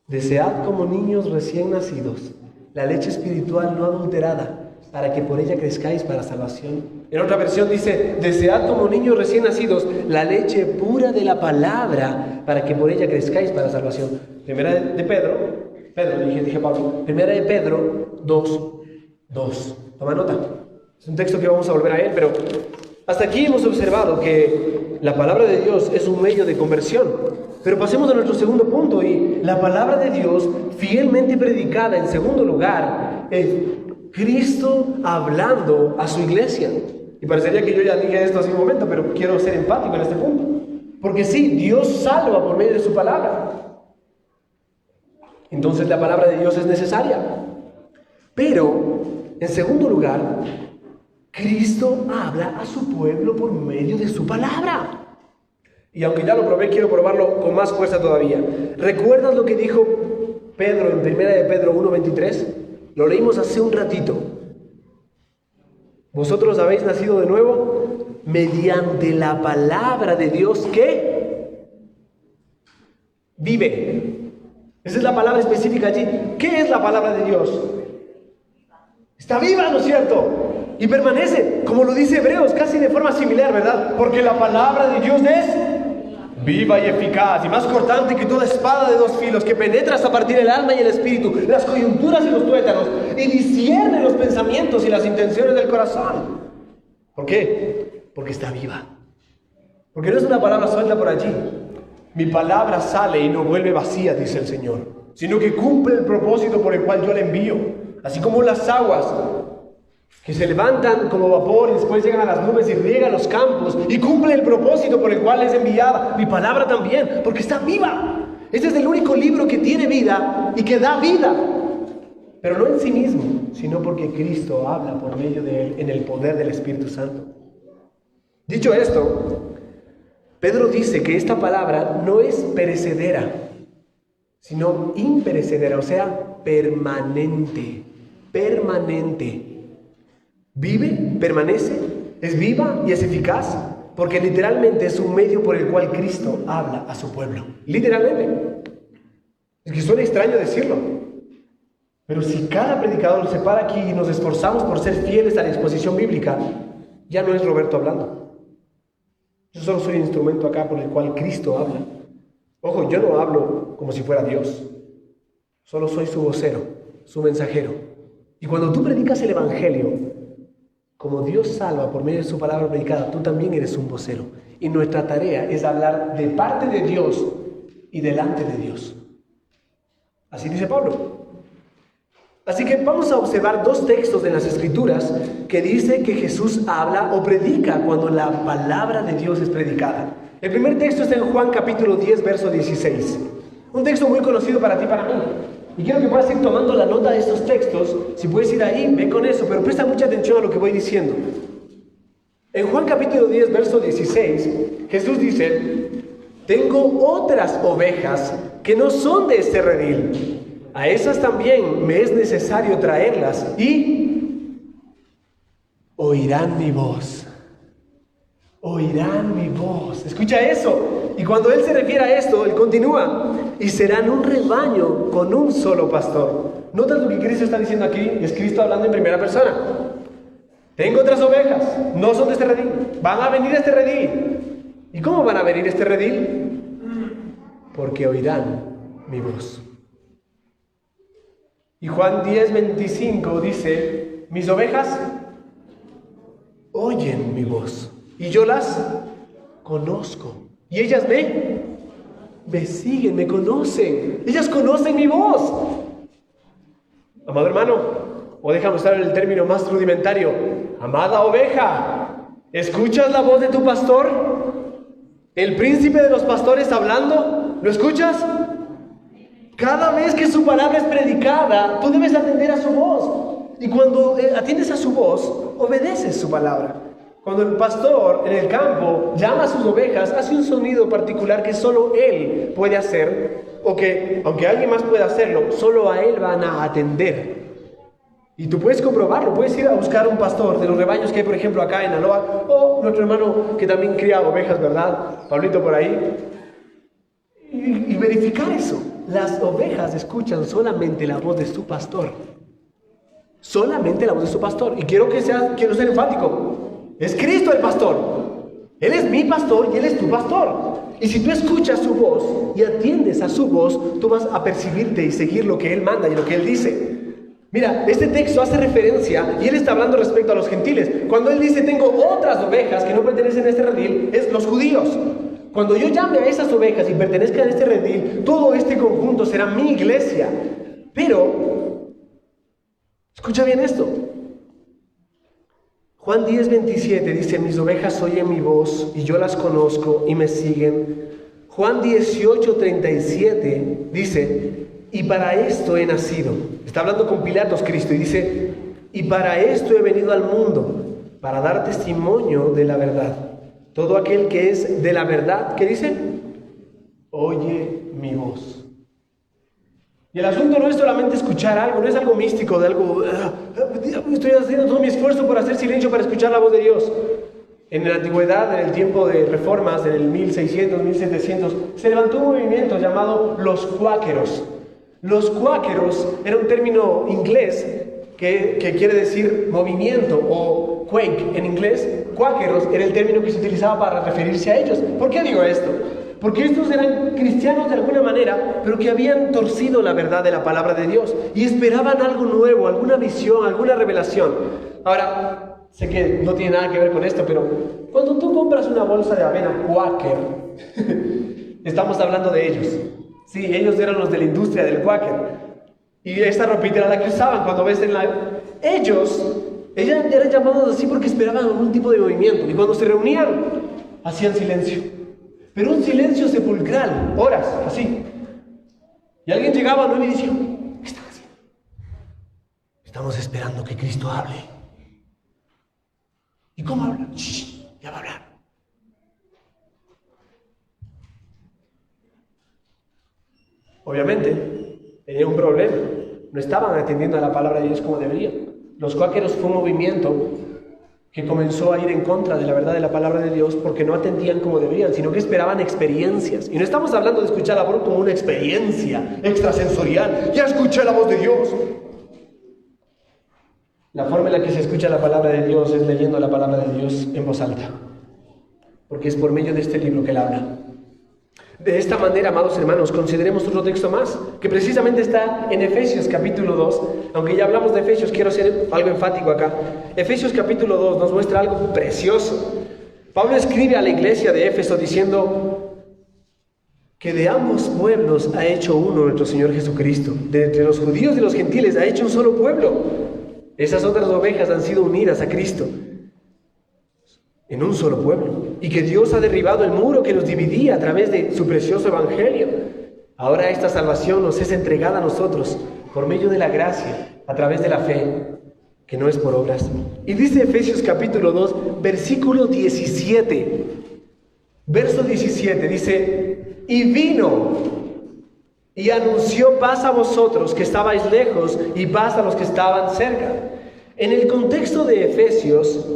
S1: Desead como niños recién nacidos la leche espiritual no adulterada, para que por ella crezcáis para salvación. En otra versión dice, desead como niños recién nacidos la leche pura de la palabra, para que por ella crezcáis para salvación. Primera de Pedro, dije Pablo, primera de Pedro 2:2. Toma nota. Es un texto que vamos a volver a él, pero hasta aquí hemos observado que la palabra de Dios es un medio de conversión. Pero pasemos a nuestro segundo punto, y la palabra de Dios fielmente predicada en segundo lugar es Cristo hablando a su iglesia. Y parecería que yo ya dije esto hace un momento, pero quiero ser enfático en este punto. Porque sí, Dios salva por medio de su palabra. Entonces la palabra de Dios es necesaria. Pero, en segundo lugar, Cristo habla a su pueblo por medio de su palabra. Y aunque ya lo probé, quiero probarlo con más fuerza todavía. ¿Recuerdas lo que dijo Pedro en 1 de Pedro 1:23? Lo leímos hace un ratito. Vosotros habéis nacido de nuevo mediante la palabra de Dios que vive. Esa es la palabra específica allí. ¿Qué es la palabra de Dios? Está viva, ¿no es cierto? Y permanece, como lo dice Hebreos, casi de forma similar, ¿verdad? Porque la palabra de Dios es viva y eficaz, y más cortante que toda espada de dos filos, que penetra hasta partir el alma y el espíritu, las coyunturas y los tuétanos, y discierne los pensamientos y las intenciones del corazón. ¿Por qué? Porque está viva. Porque no es una palabra suelta por allí. Mi palabra sale y no vuelve vacía, dice el Señor, sino que cumple el propósito por el cual yo la envío. Así como las aguas que se levantan como vapor y después llegan a las nubes y riegan los campos y cumple el propósito por el cual es enviada. Mi palabra también, porque está viva. Este es el único libro que tiene vida y que da vida, pero no en sí mismo, sino porque Cristo habla por medio de él en el poder del Espíritu Santo. Dicho esto, Pedro dice que esta palabra no es perecedera, sino imperecedera, o sea, permanente. Vive, permanece, es viva y es eficaz, porque literalmente es un medio por el cual Cristo habla a su pueblo. Literalmente. Es que suena extraño decirlo, pero si cada predicador se para aquí y nos esforzamos por ser fieles a la exposición bíblica, ya no es Roberto hablando. Yo solo soy el instrumento acá por el cual Cristo habla. Ojo, yo no hablo como si fuera Dios. Solo soy su vocero, su mensajero. Y cuando tú predicas el Evangelio, como Dios salva por medio de su palabra predicada, tú también eres un vocero. Y nuestra tarea es hablar de parte de Dios y delante de Dios. Así dice Pablo. Así que vamos a observar dos textos de las Escrituras que dice que Jesús habla o predica cuando la palabra de Dios es predicada. El primer texto está en Juan capítulo 10, verso 16. Un texto muy conocido para ti y para mí. Y quiero que puedas ir tomando la nota de estos textos. Si puedes ir ahí, ve con eso, pero presta mucha atención a lo que voy diciendo. En Juan capítulo 10, verso 16, Jesús dice: tengo otras ovejas que no son de este redil. A esas también me es necesario traerlas y oirán mi voz. Oirán mi voz. Escucha eso. Y cuando él se refiere a esto, él continúa: y serán un rebaño con un solo pastor. ¿Notas lo que Cristo está diciendo aquí? Es Cristo hablando en primera persona. Tengo otras ovejas, no son de este redil. Van a venir a este redil. ¿Y cómo van a venir a este redil? Porque oirán mi voz. Y Juan 10:25 dice, mis ovejas oyen mi voz y yo las conozco. Y ellas me siguen, me conocen. Ellas conocen mi voz. Amado hermano, o déjame usar el término más rudimentario, amada oveja, ¿escuchas la voz de tu pastor? ¿El príncipe de los pastores hablando? ¿Lo escuchas? Cada vez que su palabra es predicada, tú debes atender a su voz. Y cuando atiendes a su voz, obedeces su palabra. Cuando el pastor en el campo llama a sus ovejas, hace un sonido particular que solo él puede hacer, o que, aunque alguien más pueda hacerlo, solo a él van a atender. Y tú puedes comprobarlo, puedes ir a buscar un pastor de los rebaños que hay, por ejemplo, acá en Aloha, o nuestro hermano que también cría ovejas, ¿verdad? Pablito por ahí. Y verificar eso. Las ovejas escuchan solamente la voz de su pastor. Solamente la voz de su pastor. Y quiero ser enfático. Es Cristo el pastor. Él es mi pastor y Él es tu pastor. Y si tú escuchas su voz y atiendes a su voz, tú vas a percibirte y seguir lo que Él manda y lo que Él dice. Mira, este texto hace referencia, y Él está hablando respecto a los gentiles. Cuando Él dice, tengo otras ovejas que no pertenecen a este redil, es los judíos. Cuando yo llame a esas ovejas y pertenezcan a este redil, todo este conjunto será mi iglesia. Pero, escucha bien esto. Juan 10:27 dice, mis ovejas oyen mi voz y yo las conozco y me siguen. Juan 18:37 dice, y para esto he nacido. Está hablando con Pilatos Cristo y dice, y para esto he venido al mundo, para dar testimonio de la verdad. Todo aquel que es de la verdad, ¿qué dice? Oye mi voz. Y el asunto no es solamente escuchar algo, no es algo místico, de algo, estoy haciendo todo mi esfuerzo por hacer silencio para escuchar la voz de Dios. En la antigüedad, en el tiempo de reformas, en el 1600, 1700, se levantó un movimiento llamado los cuáqueros. Los cuáqueros era un término inglés que quiere decir movimiento o quake en inglés. Cuáqueros era el término que se utilizaba para referirse a ellos. ¿Por qué digo esto? Porque estos eran cristianos de alguna manera, pero que habían torcido la verdad de la palabra de Dios y esperaban algo nuevo, alguna visión, alguna revelación. Ahora, sé que no tiene nada que ver con esto, pero cuando tú compras una bolsa de avena Quaker, estamos hablando de ellos. Sí, ellos eran los de la industria del Quaker. Y esta ropita era la que usaban cuando ves en la... Ellos eran llamados así porque esperaban algún tipo de movimiento. Y cuando se reunían, hacían silencio. Pero un silencio sepulcral, horas, así. Y alguien llegaba a 9 y decía, ¿qué están haciendo? Estamos esperando que Cristo hable. ¿Y cómo habla? Shh, ya va a hablar. Obviamente, tenía un problema. No estaban atendiendo a la palabra de Dios como deberían. Los cuáqueros fue un movimiento que comenzó a ir en contra de la verdad de la palabra de Dios porque no atendían como deberían, sino que esperaban experiencias. Y no estamos hablando de escuchar la voz como una experiencia extrasensorial. Ya escuché la voz de Dios. La forma en la que se escucha la palabra de Dios es leyendo la palabra de Dios en voz alta. Porque es por medio de este libro que Él habla. De esta manera, amados hermanos, consideremos otro texto más, que precisamente está en Efesios capítulo 2. Aunque ya hablamos de Efesios, quiero ser algo enfático acá. Efesios capítulo 2 nos muestra algo precioso. Pablo escribe a la iglesia de Éfeso diciendo que de ambos pueblos ha hecho uno nuestro Señor Jesucristo. De entre los judíos y los gentiles ha hecho un solo pueblo. Esas otras ovejas han sido unidas a Cristo en un solo pueblo, y que Dios ha derribado el muro que los dividía a través de su precioso evangelio. Ahora esta salvación nos es entregada a nosotros por medio de la gracia, a través de la fe, que no es por obras. Y dice Efesios capítulo 2, versículo 17, verso 17, dice, y vino y anunció paz a vosotros que estabais lejos y paz a los que estaban cerca. En el contexto de Efesios,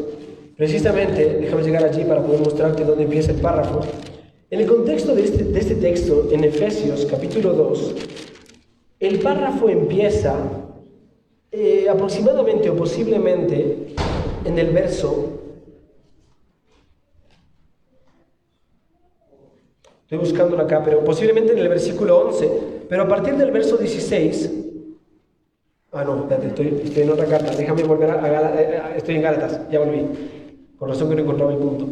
S1: precisamente, déjame llegar allí para poder mostrarte dónde empieza el párrafo. En el contexto de este texto, en Efesios capítulo 2, el párrafo empieza aproximadamente o posiblemente en el verso, estoy buscándolo acá, pero posiblemente en el versículo 11, Pero a partir del verso 16, estoy en otra carta, déjame volver estoy en Gálatas, ya volví, con razón que no encontraba el punto.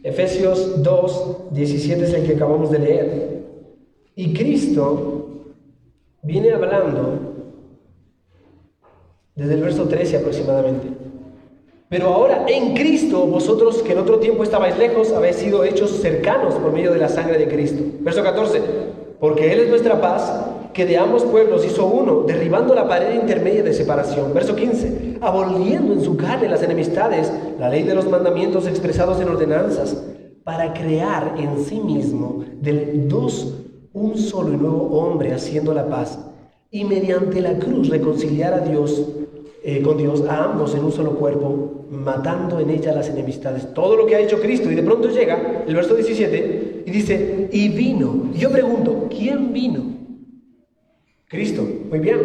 S1: Efesios 2, 17 es el que acabamos de leer. Y Cristo viene hablando desde el verso 13 aproximadamente. Pero ahora en Cristo, vosotros que en otro tiempo estabais lejos, habéis sido hechos cercanos por medio de la sangre de Cristo. Verso 14, porque Él es nuestra paz, que de ambos pueblos hizo uno, derribando la pared intermedia de separación. Verso 15, aboliendo en su carne las enemistades, la ley de los mandamientos expresados en ordenanzas, para crear en sí mismo de dos un solo y nuevo hombre, haciendo la paz, y mediante la cruz reconciliar a Dios con Dios a ambos en un solo cuerpo, matando en ella las enemistades. Todo lo que ha hecho Cristo. Y de pronto llega el verso 17 y dice, y vino. Y yo pregunto, ¿quién vino? Cristo. Muy bien.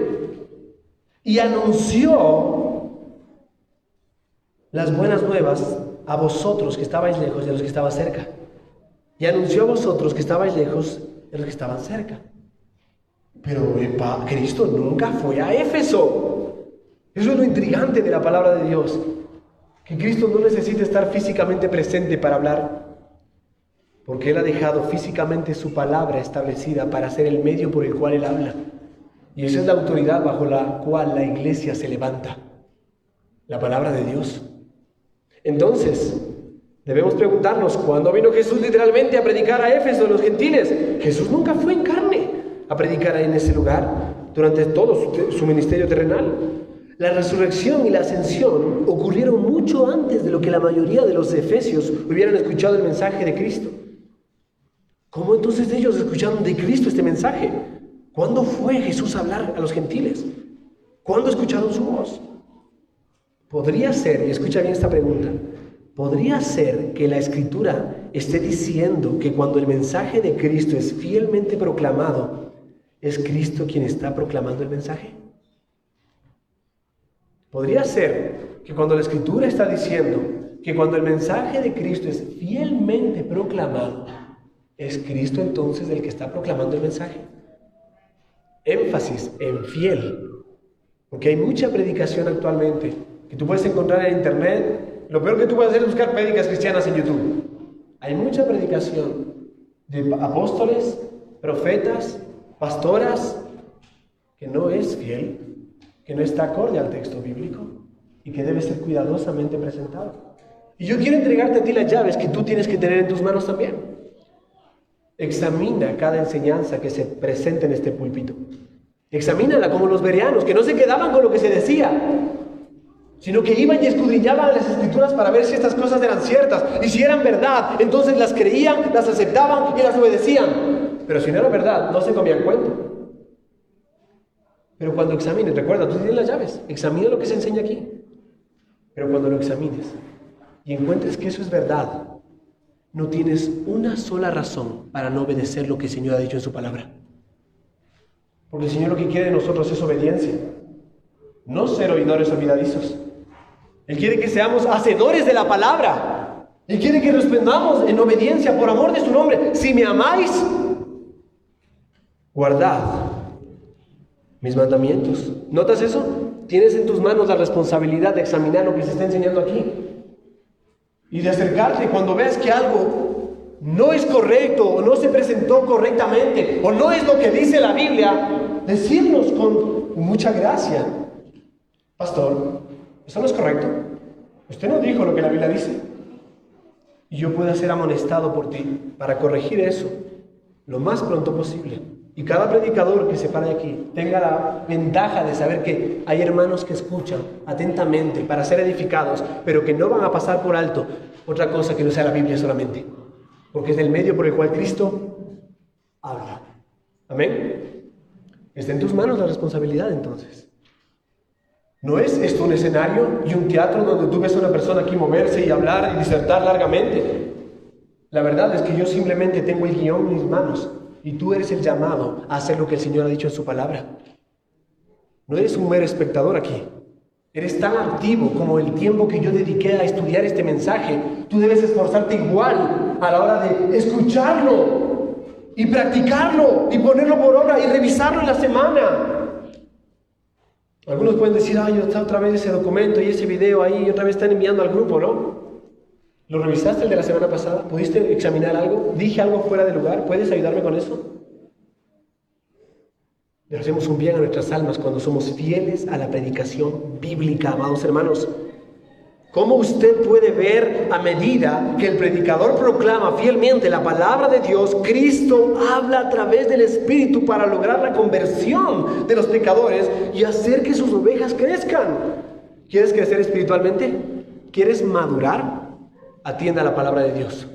S1: Y anunció las buenas nuevas a vosotros que estabais lejos y a los que estaban cerca. Y anunció a vosotros que estabais lejos y a los que estaban cerca. Pero Cristo nunca fue a Éfeso. Eso es lo intrigante de la palabra de Dios, que Cristo no necesita estar físicamente presente para hablar, porque Él ha dejado físicamente su palabra establecida para ser el medio por el cual Él habla. Y esa es la autoridad bajo la cual la iglesia se levanta, la palabra de Dios. Entonces, debemos preguntarnos, ¿cuándo vino Jesús literalmente a predicar a Éfeso, a los gentiles? Jesús nunca fue en carne a predicar en ese lugar durante todo su ministerio terrenal. La resurrección y la ascensión ocurrieron mucho antes de lo que la mayoría de los efesios hubieran escuchado el mensaje de Cristo. ¿Cómo entonces ellos escucharon de Cristo este mensaje? ¿Cuándo fue Jesús a hablar a los gentiles? ¿Cuándo escucharon su voz? Podría ser, y escucha bien esta pregunta, podría ser que la Escritura esté diciendo que cuando el mensaje de Cristo es fielmente proclamado, ¿es Cristo quien está proclamando el mensaje? Podría ser que cuando la Escritura está diciendo que cuando el mensaje de Cristo es fielmente proclamado, ¿es Cristo entonces el que está proclamando el mensaje? Énfasis en fiel, porque hay mucha predicación actualmente que tú puedes encontrar en internet. Lo peor que tú puedes hacer es buscar prédicas cristianas en YouTube. Hay mucha predicación de apóstoles, profetas, pastoras, que no es fiel, que no está acorde al texto bíblico y que debe ser cuidadosamente presentado. Y yo quiero entregarte a ti las llaves que tú tienes que tener en tus manos también. Examina cada enseñanza que se presenta en este púlpito. Examínala como los bereanos, que no se quedaban con lo que se decía, sino que iban y escudriñaban las Escrituras para ver si estas cosas eran ciertas y si eran verdad. Entonces las creían, las aceptaban y las obedecían. Pero si no era verdad, no se comían cuento. Pero cuando examines, recuerda, tú tienes las llaves, examina lo que se enseña aquí. Pero cuando lo examines y encuentres que eso es verdad, no tienes una sola razón para no obedecer lo que el Señor ha dicho en su palabra. Porque el Señor lo que quiere de nosotros es obediencia, no ser oidores olvidadizos. Él quiere que seamos hacedores de la palabra. Él quiere que respondamos en obediencia por amor de su nombre. Si me amáis, guardad mis mandamientos. ¿Notas eso? Tienes en tus manos la responsabilidad de examinar lo que se está enseñando aquí y de acercarte cuando ves que algo no es correcto o no se presentó correctamente o no es lo que dice la Biblia, decirnos con mucha gracia: pastor, eso no es correcto, usted no dijo lo que la Biblia dice, y yo puedo ser amonestado por ti para corregir eso lo más pronto posible. Y cada predicador que se pare aquí tenga la ventaja de saber que hay hermanos que escuchan atentamente para ser edificados, pero que no van a pasar por alto otra cosa que no sea la Biblia solamente, porque es el medio por el cual Cristo habla. Amén. Está en tus manos la responsabilidad entonces. ¿No es esto un escenario y un teatro donde tú ves a una persona aquí moverse y hablar y disertar largamente? La verdad es que yo simplemente tengo el guión en mis manos. Y tú eres el llamado a hacer lo que el Señor ha dicho en su palabra. No eres un mero espectador aquí. Eres tan activo como el tiempo que yo dediqué a estudiar este mensaje. Tú debes esforzarte igual a la hora de escucharlo. y practicarlo y ponerlo por obra y revisarlo en la semana. Algunos pueden decir, ay, está otra vez ese documento y ese video ahí, otra vez están enviando al grupo, ¿no? ¿Lo revisaste el de la semana pasada? ¿Pudiste examinar algo? ¿Dije algo fuera de lugar? ¿Puedes ayudarme con eso? Le hacemos un bien a nuestras almas cuando somos fieles a la predicación bíblica, amados hermanos. ¿Cómo usted puede ver a medida que el predicador proclama fielmente la palabra de Dios, Cristo habla a través del Espíritu para lograr la conversión de los pecadores y hacer que sus ovejas crezcan? ¿Quieres crecer espiritualmente? ¿Quieres madurar? Atienda a la palabra de Dios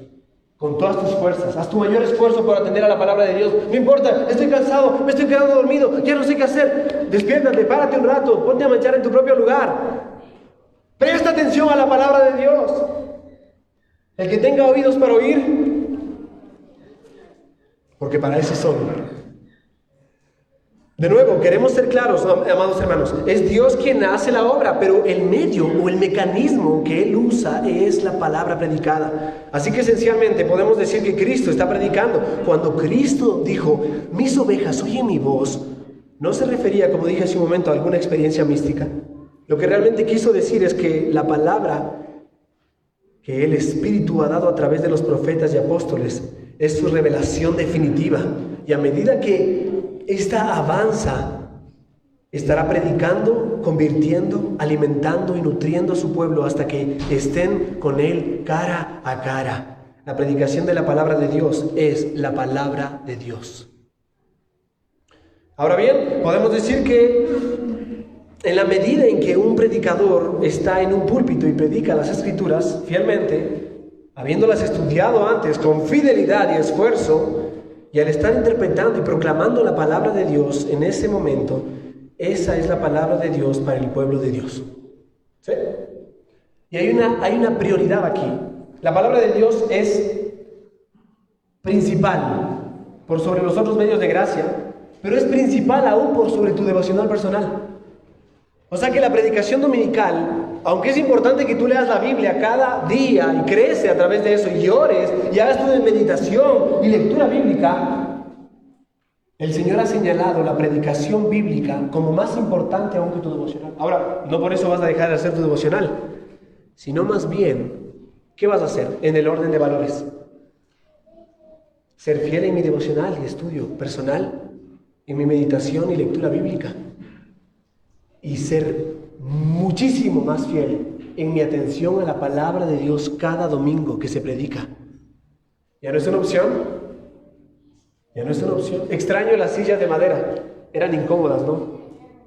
S1: con todas tus fuerzas. Haz tu mayor esfuerzo por atender a la palabra de Dios. No importa, estoy cansado, me estoy quedando dormido, ya no sé qué hacer. Despiértate, párate un rato, ponte a manchar en tu propio lugar. Presta atención a la palabra de Dios. El que tenga oídos para oír, porque para eso son. De nuevo, queremos ser claros, amados hermanos. Es Dios quien hace la obra, pero el medio o el mecanismo que Él usa es la palabra predicada. Así que esencialmente podemos decir que Cristo está predicando. Cuando Cristo dijo, mis ovejas oyen mi voz, no se refería, como dije hace un momento, a alguna experiencia mística. Lo que realmente quiso decir es que la palabra que el Espíritu ha dado a través de los profetas y apóstoles es su revelación definitiva. Y a medida que esta avanza, estará predicando, convirtiendo, alimentando y nutriendo a su pueblo hasta que estén con Él cara a cara. La predicación de la palabra de Dios es la palabra de Dios. Ahora bien, podemos decir que en la medida en que un predicador está en un púlpito y predica las Escrituras fielmente, habiéndolas estudiado antes con fidelidad y esfuerzo, y al estar interpretando y proclamando la palabra de Dios en ese momento, esa es la palabra de Dios para el pueblo de Dios. ¿Sí? Y hay una prioridad aquí. La palabra de Dios es principal por sobre los otros medios de gracia, pero es principal aún por sobre tu devocional personal. O sea que la predicación dominical, aunque es importante que tú leas la Biblia cada día y crece a través de eso y ores y hagas tu meditación y lectura bíblica, el Señor ha señalado la predicación bíblica como más importante aún que tu devocional. Ahora, no por eso vas a dejar de hacer tu devocional, sino más bien, ¿qué vas a hacer en el orden de valores? Ser fiel en mi devocional y estudio personal, en mi meditación y lectura bíblica. Y ser muchísimo más fiel en mi atención a la palabra de Dios cada domingo que se predica. ¿Ya no es una opción? ¿Ya no es una opción? Extraño las sillas de madera. Eran incómodas, ¿no?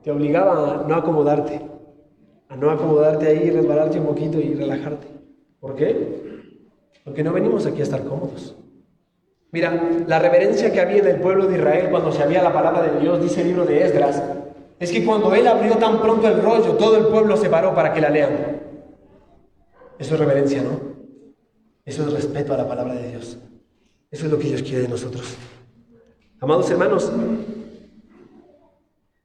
S1: Te obligaban a no acomodarte. A no acomodarte ahí, resbalarte un poquito y relajarte. ¿Por qué? Porque no venimos aquí a estar cómodos. Mira, la reverencia que había en el pueblo de Israel cuando se había la palabra de Dios, dice el libro de Esdras, es que cuando él abrió tan pronto el rollo, todo el pueblo se paró para que la lean. Eso es reverencia, ¿no? Eso es respeto a la palabra de Dios. Eso es lo que Dios quiere de nosotros. Amados hermanos,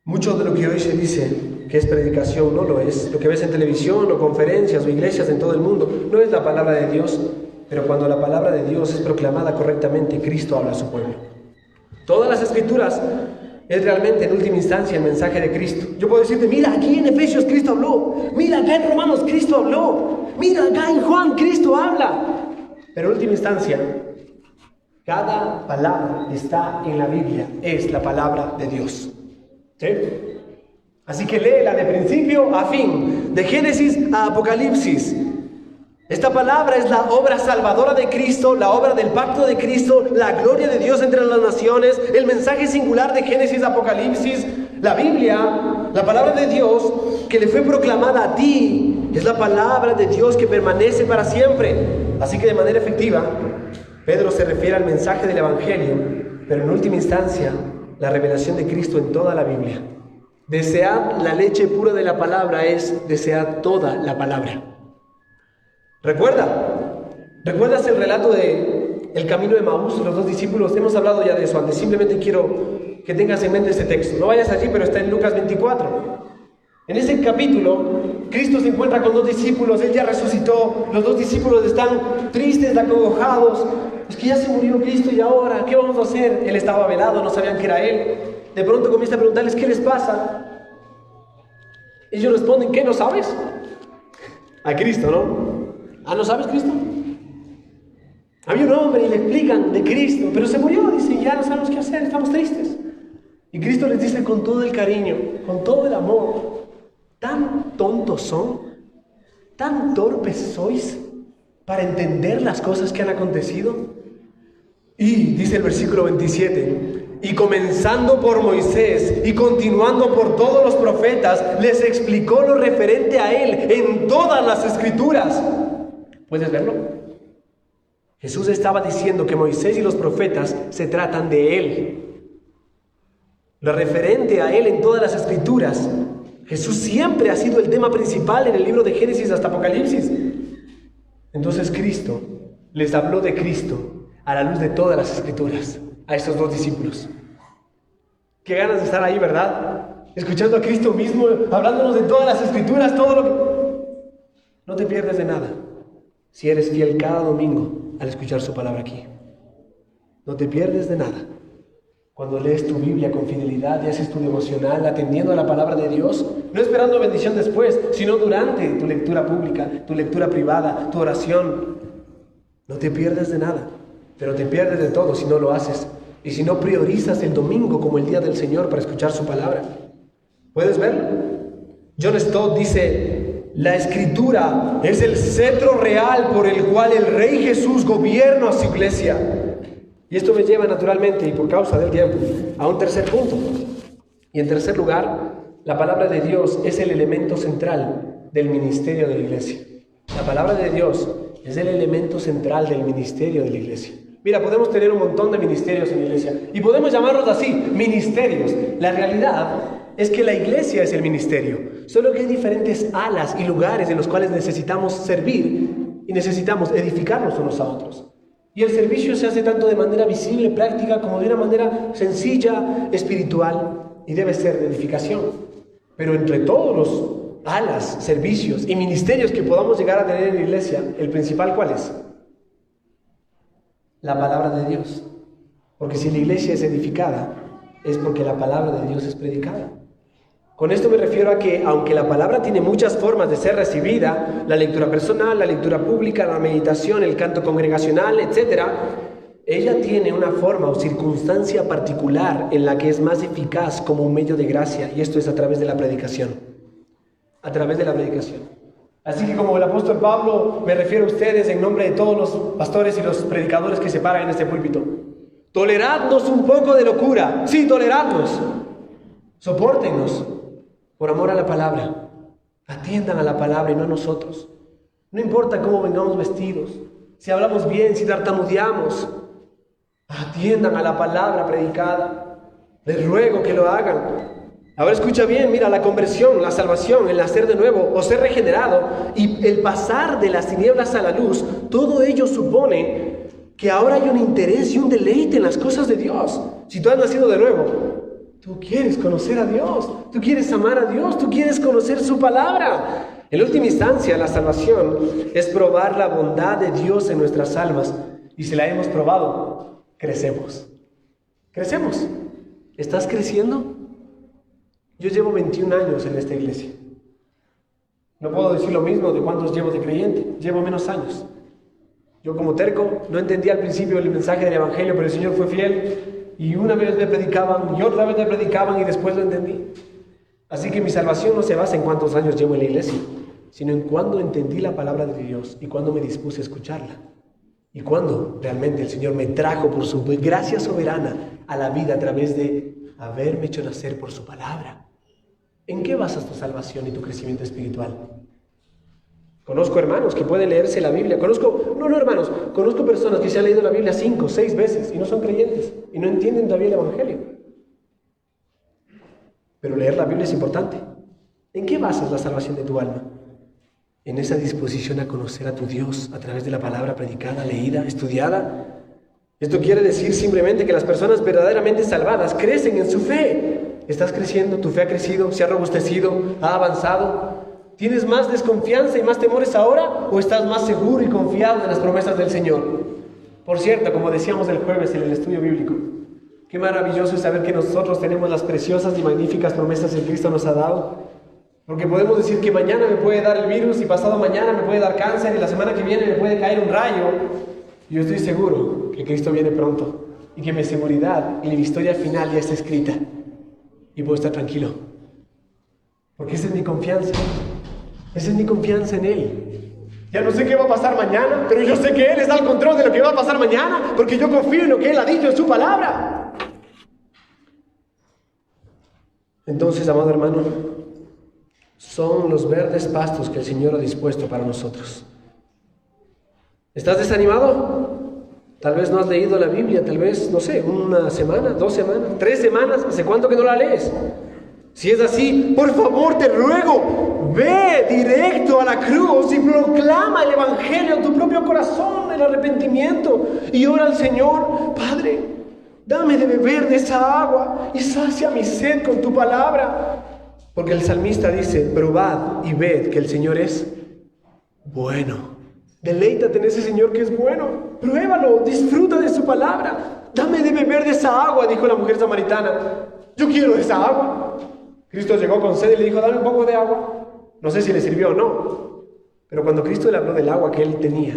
S1: mucho de lo que hoy se dice que es predicación no lo es. Lo que ves en televisión o conferencias o iglesias en todo el mundo no es la palabra de Dios, pero cuando la palabra de Dios es proclamada correctamente, Cristo habla a su pueblo. Todas las Escrituras es realmente en última instancia el mensaje de Cristo. Yo puedo decirte, mira, aquí en Efesios Cristo habló, mira, acá en Romanos Cristo habló, mira, acá en Juan Cristo habla. Pero en última instancia, cada palabra que está en la Biblia es la palabra de Dios. ¿Sí? Así que léela de principio a fin, de Génesis a Apocalipsis. Esta palabra es la obra salvadora de Cristo, la obra del pacto de Cristo, la gloria de Dios entre las naciones, el mensaje singular de Génesis a Apocalipsis. La Biblia, la palabra de Dios que le fue proclamada a ti, es la palabra de Dios que permanece para siempre. Así que de manera efectiva, Pedro se refiere al mensaje del Evangelio, pero en última instancia, la revelación de Cristo en toda la Biblia. Desear la leche pura de la palabra es desear toda la palabra. ¿Recuerdas el relato de el camino de Maús, los dos discípulos? Hemos hablado ya de eso antes, simplemente quiero que tengas en mente este texto. No vayas allí, pero está en Lucas 24. En ese capítulo, Cristo se encuentra con dos discípulos, Él ya resucitó, los dos discípulos están tristes, acongojados, que ya se murió Cristo y ahora, ¿qué vamos a hacer? Él estaba velado, no sabían que era Él. De pronto comienza a preguntarles, ¿qué les pasa? Ellos responden, ¿qué? ¿No sabes? A Cristo, ¿no? ¿Ah, no sabes Cristo? Había un hombre y le explican de Cristo, pero se murió, dice, ya no sabemos qué hacer, estamos tristes. Y Cristo les dice con todo el cariño, con todo el amor, ¿tan tontos son? ¿Tan torpes sois para entender las cosas que han acontecido? Y dice el versículo 27, y comenzando por Moisés y continuando por todos los profetas, les explicó lo referente a él en todas las escrituras. ¿Puedes verlo? Jesús estaba diciendo que Moisés y los profetas se tratan de él. Lo referente a él en todas las escrituras. Jesús siempre ha sido el tema principal en el libro de Génesis hasta Apocalipsis. Entonces Cristo les habló de Cristo a la luz de todas las escrituras a estos dos discípulos. Qué ganas de estar ahí, ¿verdad? Escuchando a Cristo mismo, hablándonos de todas las escrituras, todo lo que... No te pierdes de nada si eres fiel cada domingo al escuchar su palabra aquí. No te pierdes de nada cuando lees tu Biblia con fidelidad y haces tu devocional atendiendo a la palabra de Dios, no esperando bendición después, sino durante tu lectura pública, tu lectura privada, tu oración. No te pierdes de nada, pero te pierdes de todo si no lo haces y si no priorizas el domingo como el día del Señor para escuchar su palabra. ¿Puedes verlo? John Stott dice, la Escritura es el cetro real por el cual el Rey Jesús gobierna a su iglesia. Y esto me lleva naturalmente y por causa del tiempo a un tercer punto. Y en tercer lugar, la palabra de Dios es el elemento central del ministerio de la iglesia. La palabra de Dios es el elemento central del ministerio de la iglesia. Mira, podemos tener un montón de ministerios en la iglesia y podemos llamarlos así, ministerios. La realidad es que la iglesia es el ministerio, solo que hay diferentes alas y lugares en los cuales necesitamos servir y necesitamos edificarnos unos a otros. Y el servicio se hace tanto de manera visible, práctica, como de una manera sencilla, espiritual, y debe ser de edificación. Pero entre todos los alas, servicios y ministerios que podamos llegar a tener en la iglesia, el principal, ¿cuál es? La palabra de Dios. Porque si la iglesia es edificada, es porque la palabra de Dios es predicada. Con esto me refiero a que, aunque la palabra tiene muchas formas de ser recibida, la lectura personal, la lectura pública, la meditación, el canto congregacional, etc., ella tiene una forma o circunstancia particular en la que es más eficaz como un medio de gracia, y esto es a través de la predicación. A través de la predicación. Así que como el apóstol Pablo, me refiero a ustedes en nombre de todos los pastores y los predicadores que se paran en este púlpito. Toleradnos un poco de locura. Sí, toleradnos. Sopórtenos. Por amor a la palabra, atiendan a la palabra y no a nosotros. No importa cómo vengamos vestidos, si hablamos bien, si tartamudeamos, atiendan a la palabra predicada. Les ruego que lo hagan. Ahora escucha bien, mira, la conversión, la salvación, el nacer de nuevo o ser regenerado y el pasar de las tinieblas a la luz, todo ello supone que ahora hay un interés y un deleite en las cosas de Dios. Si tú has nacido de nuevo, tú quieres conocer a Dios, tú quieres amar a Dios, tú quieres conocer su palabra. En última instancia, la salvación es probar la bondad de Dios en nuestras almas. Y si la hemos probado, crecemos. Crecemos. ¿Estás creciendo? Yo llevo 21 años en esta iglesia. No puedo decir lo mismo de cuántos llevo de creyente. Llevo menos años. Yo como terco no entendía al principio el mensaje del evangelio, pero el Señor fue fiel. Y una vez me predicaban, y otra vez me predicaban, y después lo entendí. Así que mi salvación no se basa en cuántos años llevo en la iglesia, sino en cuándo entendí la palabra de Dios y cuándo me dispuse a escucharla. Y cuándo realmente el Señor me trajo por su gracia soberana a la vida a través de haberme hecho nacer por su palabra. ¿En qué basas tu salvación y tu crecimiento espiritual? Conozco hermanos que pueden leerse la Biblia. Conozco personas que se han leído la Biblia 5 o 6 veces y no son creyentes y no entienden todavía el Evangelio. Pero leer la Biblia es importante. ¿En qué basas la salvación de tu alma? En esa disposición a conocer a tu Dios a través de la palabra predicada, leída, estudiada. Esto quiere decir simplemente que las personas verdaderamente salvadas crecen en su fe. ¿Estás creciendo? ¿Tu fe ha crecido? ¿Se ha robustecido? ¿Ha avanzado? ¿Tienes más desconfianza y más temores ahora o estás más seguro y confiado en las promesas del Señor? Por cierto, como decíamos el jueves en el estudio bíblico, qué maravilloso es saber que nosotros tenemos las preciosas y magníficas promesas que Cristo nos ha dado. Porque podemos decir que mañana me puede dar el virus y pasado mañana me puede dar cáncer y la semana que viene me puede caer un rayo. Yo estoy seguro que Cristo viene pronto y que mi seguridad y mi historia final ya está escrita y puedo estar tranquilo. Porque esa es mi confianza. Esa es mi confianza en Él. Ya no sé qué va a pasar mañana, pero yo sé que Él está al control de lo que va a pasar mañana, porque yo confío en lo que Él ha dicho en su palabra. Entonces, amado hermano, son los verdes pastos que el Señor ha dispuesto para nosotros. ¿Estás desanimado? Tal vez no has leído la Biblia, tal vez, no sé, una semana, 2 semanas, 3 semanas, ¿hace cuánto que no la lees? Si es así, por favor, te ruego, ve directo a la cruz y proclama el Evangelio en tu propio corazón, el arrepentimiento, y ora al Señor: Padre, dame de beber de esa agua y sacia mi sed con tu palabra. Porque el salmista dice: probad y ved que el Señor es bueno. Deleítate en ese Señor que es bueno. Pruébalo, disfruta de su palabra. Dame de beber de esa agua, dijo la mujer samaritana. Yo quiero de esa agua. Cristo llegó con sed y le dijo: dame un poco de agua. No sé si le sirvió o no, pero cuando Cristo le habló del agua que él tenía,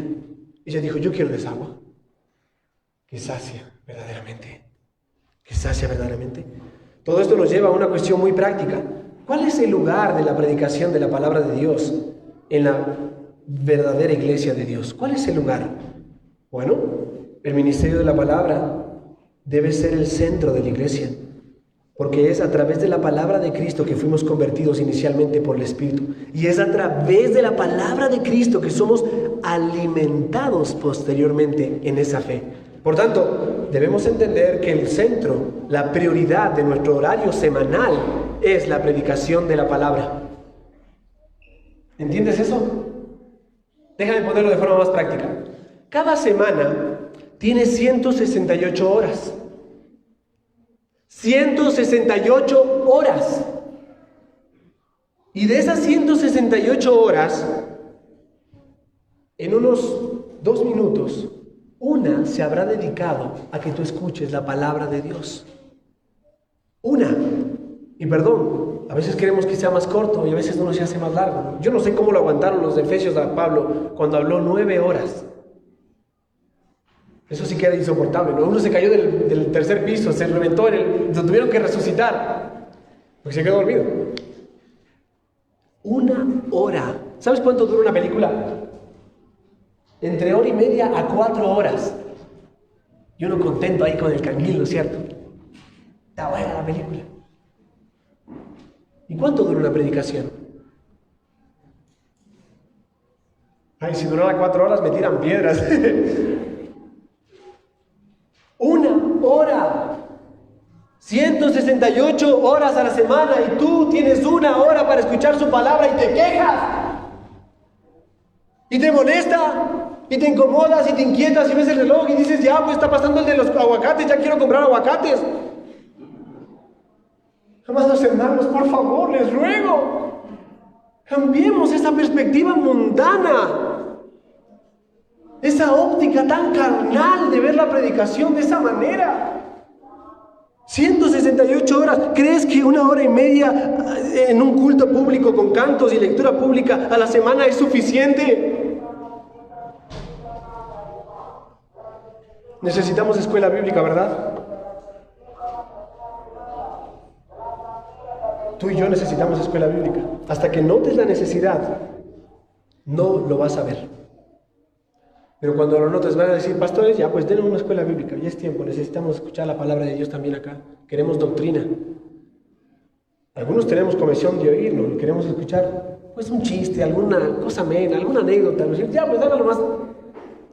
S1: ella dijo: yo quiero de esa agua. Que sacia verdaderamente. Que sacia verdaderamente. Todo esto nos lleva a una cuestión muy práctica. ¿Cuál es el lugar de la predicación de la palabra de Dios en la verdadera iglesia de Dios? ¿Cuál es el lugar? Bueno, el ministerio de la palabra debe ser el centro de la iglesia, porque es a través de la palabra de Cristo que fuimos convertidos inicialmente por el Espíritu, y es a través de la palabra de Cristo que somos alimentados posteriormente en esa fe. Por tanto, debemos entender que el centro, la prioridad de nuestro horario semanal es la predicación de la palabra. ¿Entiendes eso? Déjame ponerlo de forma más práctica. Cada semana tiene 168 horas. 168 horas. Y de esas 168 horas, en unos 2 minutos, una se habrá dedicado a que tú escuches la palabra de Dios. Una. Y perdón, a veces queremos que sea más corto y a veces uno se hace más largo. Yo no sé cómo lo aguantaron los de Efesios a Pablo cuando habló 9 horas. Eso sí que era insoportable, ¿no? Uno se cayó del 3er piso, se reventó, lo tuvieron que resucitar porque se quedó dormido. 1 hora. ¿Sabes cuánto dura una película? Entre 1:30 a 4 horas. Y uno contento ahí con el canguil, ¿cierto? Está buena la película. ¿Y cuánto dura una predicación? Ay, si durara 4 horas me tiran piedras. 1 hora. 168 horas a la semana y tú tienes 1 hora para escuchar su palabra y te quejas. Y te molesta. Y te incomodas y te inquietas y ves el reloj y dices: ya, pues está pasando el de los aguacates, ya quiero comprar aguacates. Amados hermanos, por favor, les ruego, cambiemos esa perspectiva mundana, esa óptica tan carnal de ver la predicación de esa manera. 168 horas. ¿Crees que 1 hora y media en un culto público con cantos y lectura pública a la semana es suficiente? Necesitamos escuela bíblica, ¿verdad? Tú y yo necesitamos escuela bíblica. Hasta que notes la necesidad, no lo vas a ver. Pero cuando lo notes van a decir: pastores, ya pues denos una escuela bíblica, ya es tiempo, necesitamos escuchar la palabra de Dios también acá. Queremos doctrina. Algunos tenemos comezón de oírlo y queremos escuchar pues un chiste, alguna cosa amena, alguna anécdota. Ya pues hágalo más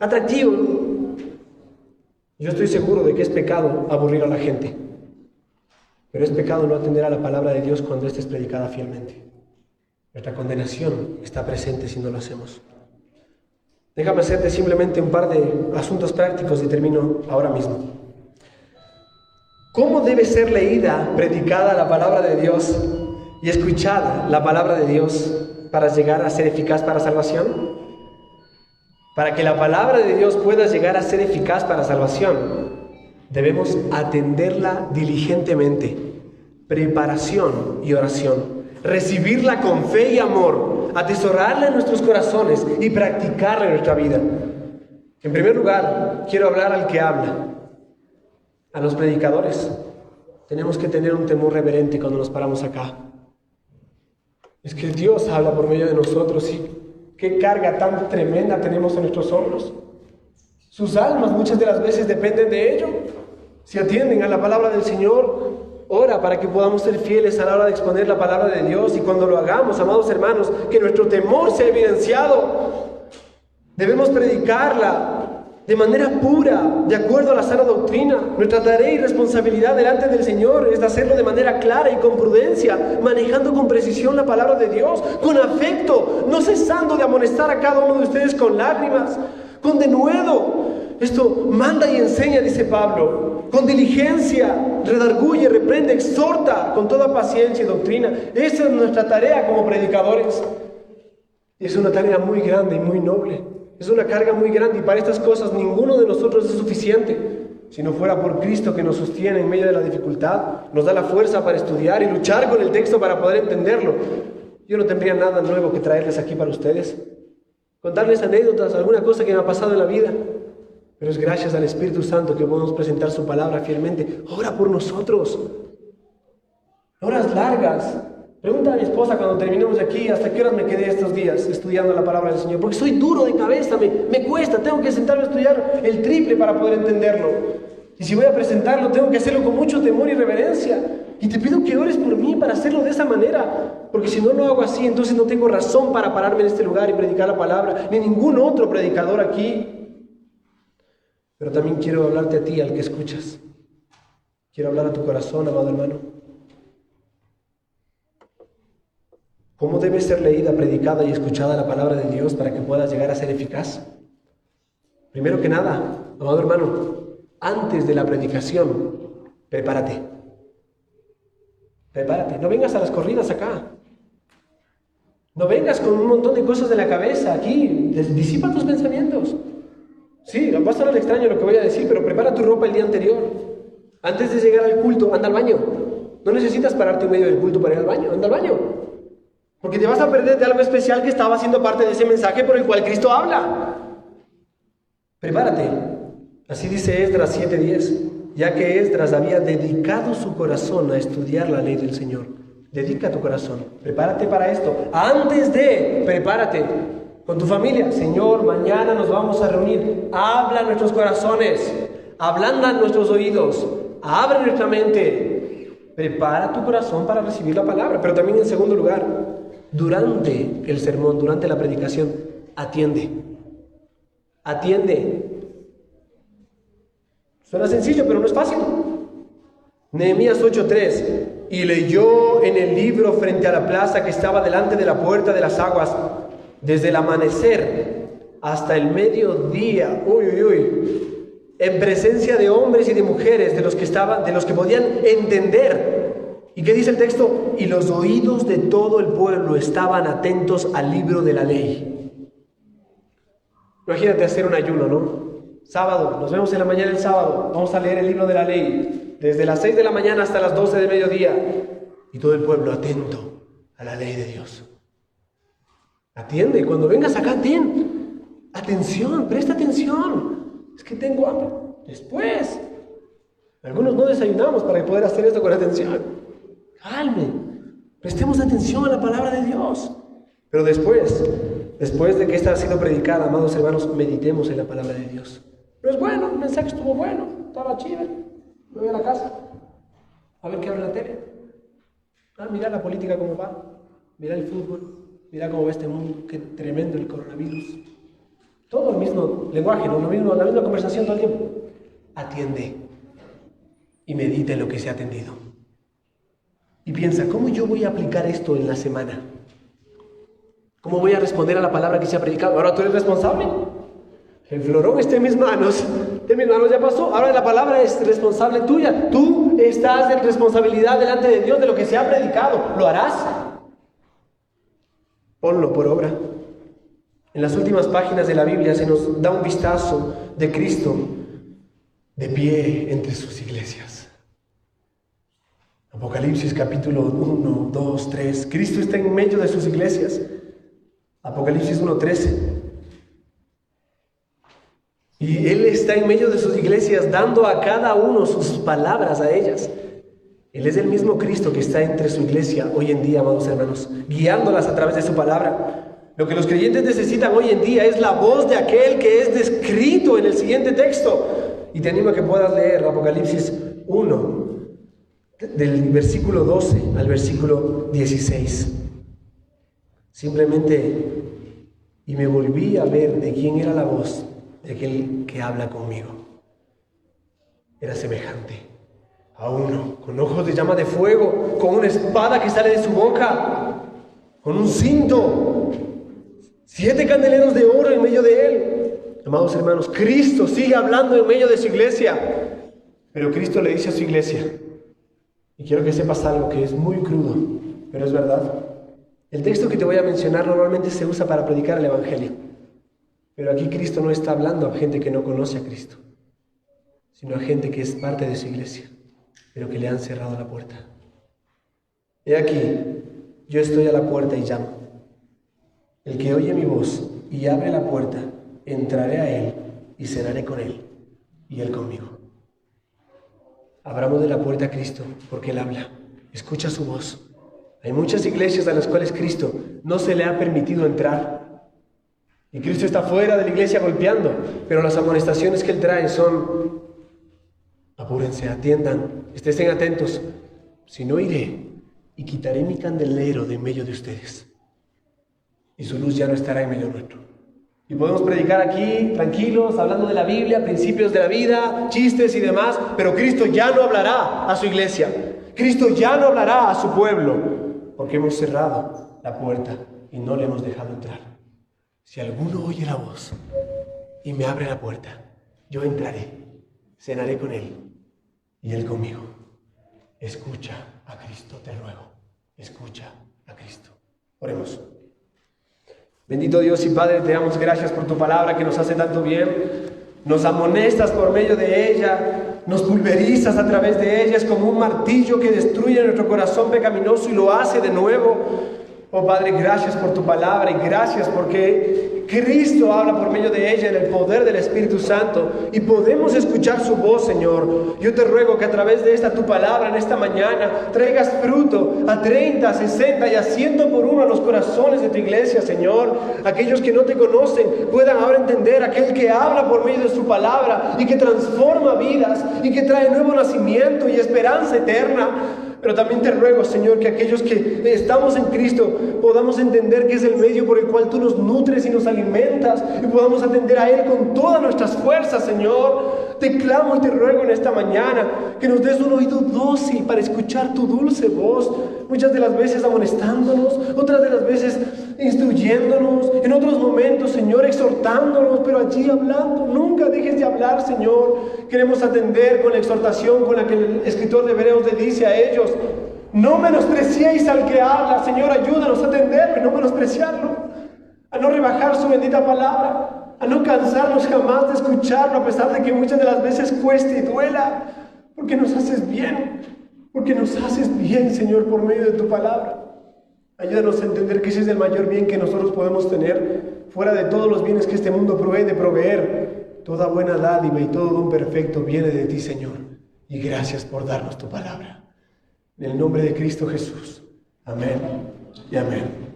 S1: atractivo, ¿no? Yo estoy seguro de que es pecado aburrir a la gente, pero es pecado no atender a la palabra de Dios cuando ésta es predicada fielmente. Nuestra condenación está presente si no lo hacemos. Déjame hacerte simplemente un par de asuntos prácticos y termino ahora mismo. ¿Cómo debe ser leída, predicada la palabra de Dios y escuchada la palabra de Dios para llegar a ser eficaz para salvación? Para que la palabra de Dios pueda llegar a ser eficaz para salvación, debemos atenderla diligentemente, preparación y oración, recibirla con fe y amor, atesorarla en nuestros corazones y practicarla en nuestra vida. En primer lugar, quiero hablar al que habla, a los predicadores. Tenemos que tener un temor reverente cuando nos paramos acá. Es que Dios habla por medio de nosotros y qué carga tan tremenda tenemos en nuestros hombros. Sus almas muchas de las veces dependen de ello. Si atienden a la palabra del Señor, ora para que podamos ser fieles a la hora de exponer la palabra de Dios. Y cuando lo hagamos, amados hermanos, que nuestro temor sea evidenciado. Debemos predicarla de manera pura, de acuerdo a la sana doctrina. Nuestra tarea y responsabilidad delante del Señor es de hacerlo de manera clara y con prudencia, manejando con precisión la palabra de Dios, con afecto, no cesando de amonestar a cada uno de ustedes con lágrimas, con denuedo. Esto manda y enseña, dice Pablo, con diligencia, redarguye, reprende, exhorta con toda paciencia y doctrina. Esa es nuestra tarea como predicadores. Y es una tarea muy grande y muy noble. Es una carga muy grande y para estas cosas ninguno de nosotros es suficiente. Si no fuera por Cristo que nos sostiene en medio de la dificultad, nos da la fuerza para estudiar y luchar con el texto para poder entenderlo, yo no tendría nada nuevo que traerles aquí para ustedes. Contarles anécdotas, alguna cosa que me ha pasado en la vida. Pero es gracias al Espíritu Santo que podemos presentar su palabra fielmente. Ora por nosotros. Horas largas. Pregunta a mi esposa cuando terminemos de aquí, ¿hasta qué horas me quedé estos días estudiando la palabra del Señor? Porque soy duro de cabeza, me cuesta, tengo que sentarme a estudiar el triple para poder entenderlo. Y si voy a presentarlo, tengo que hacerlo con mucho temor y reverencia. Y te pido que ores por mí para hacerlo de esa manera. Porque si no lo hago así, entonces no tengo razón para pararme en este lugar y predicar la palabra, ni ningún otro predicador aquí. Pero también quiero hablarte a ti, al que escuchas. Quiero hablar a tu corazón, amado hermano. ¿Cómo debe ser leída, predicada y escuchada la palabra de Dios para que pueda llegar a ser eficaz? Primero que nada, amado hermano, antes de la predicación, prepárate. Prepárate. No vengas a las corridas acá. No vengas con un montón de cosas de la cabeza aquí. Disipa tus pensamientos. Sí, va a sonar extraño lo que voy a decir, pero prepara tu ropa el día anterior. Antes de llegar al culto, anda al baño. No necesitas pararte en medio del culto para ir al baño. Anda al baño. Porque te vas a perder de algo especial que estaba siendo parte de ese mensaje por el cual Cristo habla. Prepárate. Así dice Esdras 7:10. Ya que Esdras había dedicado su corazón a estudiar la ley del Señor. Dedica tu corazón. Prepárate para esto. Prepárate con tu familia. Señor, mañana nos vamos a reunir. Habla nuestros corazones. Ablanda nuestros oídos. Abre nuestra mente. Prepara tu corazón para recibir la palabra. Pero también en segundo lugar, durante el sermón, durante la predicación, atiende. Suena sencillo, pero no es fácil. Nehemías 8:3. Y leyó en el libro frente a la plaza que estaba delante de la puerta de las aguas, desde el amanecer hasta el mediodía, en presencia de hombres y de mujeres, de los que podían entender. ¿Y qué dice el texto? Y los oídos de todo el pueblo estaban atentos al libro de la ley. Imagínate hacer un ayuno, ¿no? Sábado, nos vemos en la mañana del sábado, vamos a leer el libro de la ley, desde las 6 de la mañana hasta las 12 de mediodía, y todo el pueblo atento a la ley de Dios. Atiende, cuando vengas acá, presta atención, es que tengo hambre. Después, algunos no desayunamos para poder hacer esto con atención. Calme, prestemos atención a la palabra de Dios. Pero después de que esta ha sido predicada, amados hermanos, meditemos en la palabra de Dios. No es bueno, el mensaje estuvo bueno, estaba chido. Me voy a la casa, a ver qué habla la tele. Mira la política cómo va, mira el fútbol, mira cómo va este mundo, qué tremendo el coronavirus. Todo el mismo lenguaje, ¿no? La misma conversación todo el tiempo. Atiende y medita en lo que se ha atendido. Y piensa, ¿cómo yo voy a aplicar esto en la semana? ¿Cómo voy a responder a la palabra que se ha predicado? Ahora tú eres responsable. El florón está en mis manos. De mis manos ya pasó. Ahora la palabra es responsable tuya. Tú estás en responsabilidad delante de Dios de lo que se ha predicado. ¿Lo harás? Ponlo por obra. En las últimas páginas de la Biblia se nos da un vistazo de Cristo de pie entre sus iglesias. Apocalipsis capítulo 1, 2, 3. Cristo está en medio de sus iglesias. Apocalipsis 1:13. Y Él está en medio de sus iglesias dando a cada uno sus palabras a ellas. Él es el mismo Cristo que está entre su iglesia hoy en día, amados hermanos, guiándolas a través de su palabra. Lo que los creyentes necesitan hoy en día es la voz de aquel que es descrito en el siguiente texto. Y te animo a que puedas leer Apocalipsis 1, del versículo 12 al versículo 16. Simplemente, y me volví a ver de quién era la voz de aquel que habla conmigo. Era semejante a uno con ojos de llama de fuego, con una espada que sale de su boca, con un cinto, 7 candeleros de oro en medio de él. Amados hermanos, Cristo sigue hablando en medio de su iglesia, pero Cristo le dice a su iglesia, y quiero que sepas algo que es muy crudo, pero es verdad. El texto que te voy a mencionar normalmente se usa para predicar el Evangelio, pero aquí Cristo no está hablando a gente que no conoce a Cristo, sino a gente que es parte de su iglesia, pero que le han cerrado la puerta. He aquí, yo estoy a la puerta y llamo. El que oye mi voz y abre la puerta, entraré a él y cenaré con él y él conmigo. Abramos de la puerta a Cristo porque Él habla. Escucha su voz. Hay muchas iglesias a las cuales Cristo no se le ha permitido entrar. Y Cristo está fuera de la iglesia golpeando, pero las amonestaciones que Él trae son: apúrense, atiendan, estén atentos. Si no, iré y quitaré mi candelero de en medio de ustedes. Y su luz ya no estará en medio nuestro. Y podemos predicar aquí, tranquilos, hablando de la Biblia, principios de la vida, chistes y demás, pero Cristo ya no hablará a su iglesia. Cristo ya no hablará a su pueblo, porque hemos cerrado la puerta y no le hemos dejado entrar. Si alguno oye la voz y me abre la puerta, yo entraré, cenaré con él y él conmigo. Escucha a Cristo, te ruego. Escucha a Cristo. Oremos. Bendito Dios y Padre, te damos gracias por tu palabra que nos hace tanto bien. Nos amonestas por medio de ella, nos pulverizas a través de ella. Es como un martillo que destruye nuestro corazón pecaminoso y lo hace de nuevo. Oh Padre, gracias por tu palabra y gracias porque Cristo habla por medio de ella en el poder del Espíritu Santo y podemos escuchar su voz, Señor. Yo te ruego que a través de esta tu palabra en esta mañana traigas fruto a 30, 60 y a 100 por uno a los corazones de tu iglesia, Señor. Aquellos que no te conocen puedan ahora entender aquel que habla por medio de su palabra y que transforma vidas y que trae nuevo nacimiento y esperanza eterna. Pero también te ruego, Señor, que aquellos que estamos en Cristo podamos entender que es el medio por el cual tú nos nutres y nos alimentas y podamos atender a Él con todas nuestras fuerzas, Señor. Te clamo y te ruego en esta mañana que nos des un oído dócil para escuchar tu dulce voz, muchas de las veces amonestándonos, otras de las veces instruyéndonos, en otros momentos, Señor, exhortándonos, pero allí hablando. Nunca dejes de hablar, Señor. Queremos atender con la exhortación con la que el escritor de Hebreos le dice a ellos: no menospreciéis al que habla. Señor, ayúdanos a atenderlo y no menospreciarlo, a no rebajar su bendita palabra, a no cansarnos jamás de escucharlo, a pesar de que muchas de las veces cueste y duela, porque nos haces bien, Señor, por medio de tu palabra. Ayúdanos a entender que ese es el mayor bien que nosotros podemos tener, fuera de todos los bienes que este mundo provee de proveer. Toda buena dádiva y todo don perfecto viene de ti, Señor. Y gracias por darnos tu palabra. En el nombre de Cristo Jesús. Amén y amén.